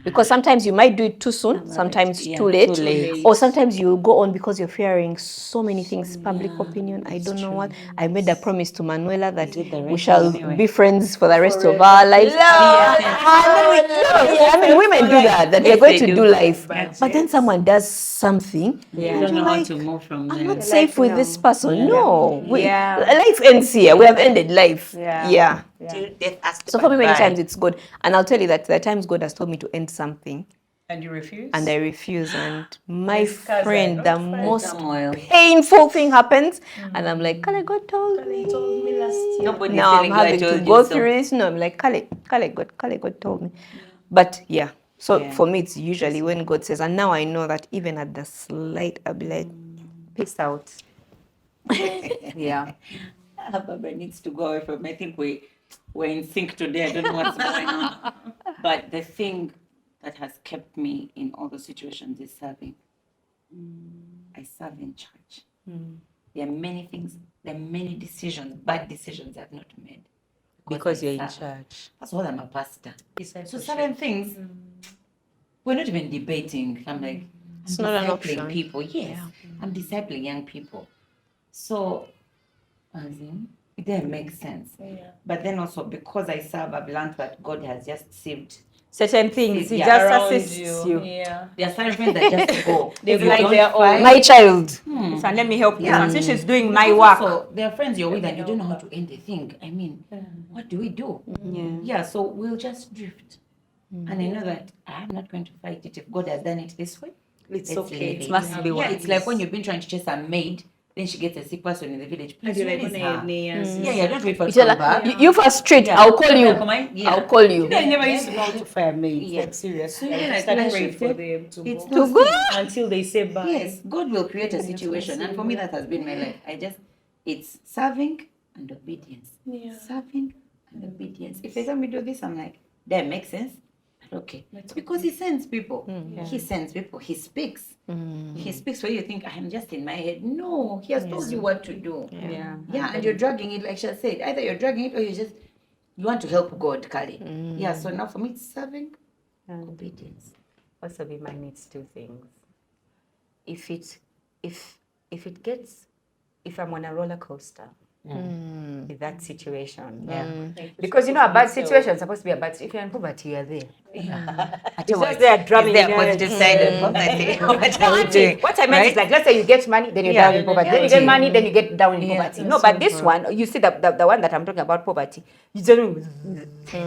Because sometimes you might do it too soon, sometimes too late, or sometimes you go on because you're fearing so many things, public opinion, I don't know what. I made a promise to Manuela that we shall be friends for the rest of our lives. I mean, women do that we're going to do life. But then someone does something, You don't know how to move from I'm there. not safe with this person. No, life ends here. We have ended life. Yeah. Till death us So for me, many goodbye. times it's good. And I'll tell you that there are times God has told me to end something And you refuse? and I refuse. And my Cousin, friend, the not friend. most Turmoil. painful thing happens. And I'm like, Kale, God told me. He told me last year. Nobody's Now I'm telling you I having to told go you so. through this. No, I'm like, Kale, God told me. But yeah. So for me, it's usually when God says, and now I know that even at the slight, I'll be like, Peace out. Yeah. Barbara needs to go away from me. I think we're in sync today. I don't know what's going on. But the thing that has kept me in all the situations is serving. I serve in church. There are many things, there are many decisions, bad decisions I've not made. Because I you're in serve. church. That's what I'm a pastor. So certain things, we're not even debating. I'm like, I'm not an discipling option. people. Yes, I'm discipling young people. So, as in, it didn't make sense. But then also because I serve, I've learned that God has just saved. Certain things, He Yeah, just Around assists you. Yeah. There are certain friends that just go. They've You like don't their fight. own. my child. So let me help you. Yeah. And since she's doing my Because work. also, there are friends you're with and you don't know how to end a thing. I mean, what do we do? Yeah, so we'll just drift. And I know that I'm not going to fight it. If God has done it this way, It's let's okay. leave It must be Yeah, what it's like when you've been trying to chase a maid, then she gets a sick person in the village. Please, You're where like, is "Oh, her?" yes, Yeah, don't wait for her You to tell come her, back. you first straight, Yeah. I'll call you. Yeah. I'll call you. I never used to know how to fire maids. Yeah. Like, seriously. So, I yeah, just like, started I praying for shifted. them to It's go. not go? Until they say bye. Yes, God will create a situation, and for me that has been my life. It's serving and obedience. Serving and obedience. If they tell me do this, I'm like, that makes sense. Okay, because He sends people. He sends people. He speaks. He speaks where you think I'm just in my head. No, He has told you what to do. Yeah. And you're dragging it, like she said. Either you're dragging it or you want to help God, Kali. Yeah. So now for me, it's serving and obedience. Also be my needs two things. If I'm on a roller coaster with that situation, because a bad situation is supposed to be a bad situation. If you're in poverty, you're there. It's just there drumming Is there in a your positive side of poverty? What are we doing? What I meant is like, let's say you get money, then you're down in poverty. Then you get money, then you get down in poverty. No, but this one, you see the one that I'm talking about, poverty, you just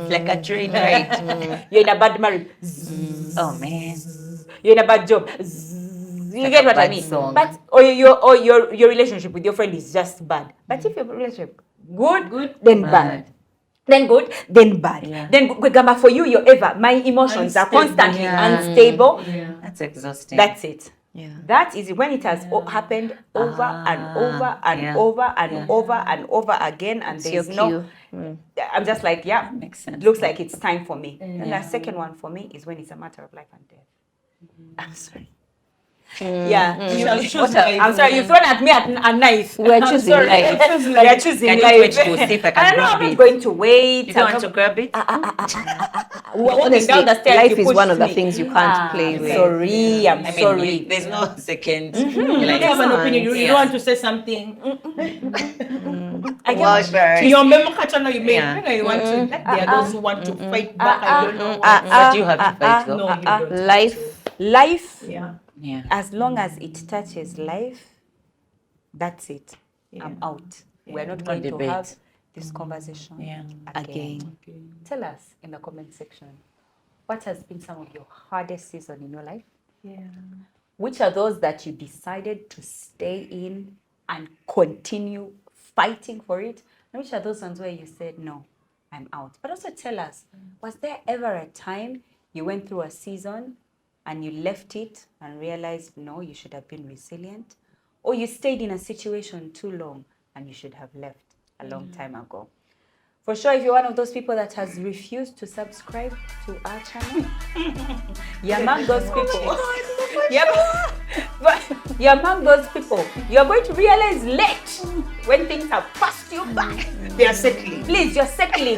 Like a train ride. you're in a bad marriage. Oh man. You're in a bad job. You Like get a what I bad mean? song. But or your relationship with your friend is just bad. But if your relationship good, then bad. Then good, then bad. Yeah. Then Gamba, for you, you're ever. My emotions are constantly unstable. That's exhausting. That's it. Yeah. That is when it has happened over and over and over and over and over again, and there's no. I'm just like, Makes sense. looks like it's time for me. And the second one for me is when it's a matter of life and death. I'm sorry. Yeah. You shall choose life. I'm sorry, you thrown at me a knife. We're I'm choosing sorry. life. We are choosing Can you life. wait to see if I can I know grab I'm not it? going to wait. You don't want to grab it? Walking Honestly, down the stairs, life you is one pushed of the me. things you can't play with. Sorry, I'm I mean, sorry. there's no second. You Like, have an opinion. You Yeah. don't want to say something. I Well, get Your memo catch on you make. Yeah. You want to. There are those who want to fight back. I don't know. but you have to fight though. No, you don't. life. Yeah. Yeah. As long as it touches life, that's it. I'm out. We're not going to debate. have this conversation Yeah. again. Tell us in the comment section, what has been some of your hardest season in your life? Which are those that you decided to stay in and continue fighting for it? And which are those ones where you said, no, I'm out? But also tell us, was there ever a time you went through a season and you left it and realized, no, you should have been resilient? Or you stayed in a situation too long and you should have left a long time ago? For sure, if you're one of those people that has refused to subscribe to our channel, you're among those people. But you're among those people. You're going to realize late when things have passed you by. They are settling. Please, you're settling.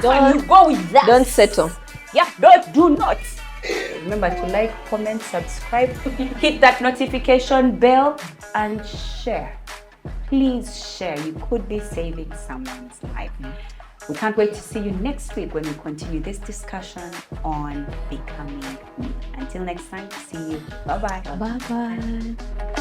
Don't you go with that. Don't settle. Yeah, do not. Remember to like, comment, subscribe, hit that notification bell, and share. Please share. You could be saving someone's life. We can't wait to see you next week when we continue this discussion on becoming me. Until next time, see you. Bye-bye. Bye-bye.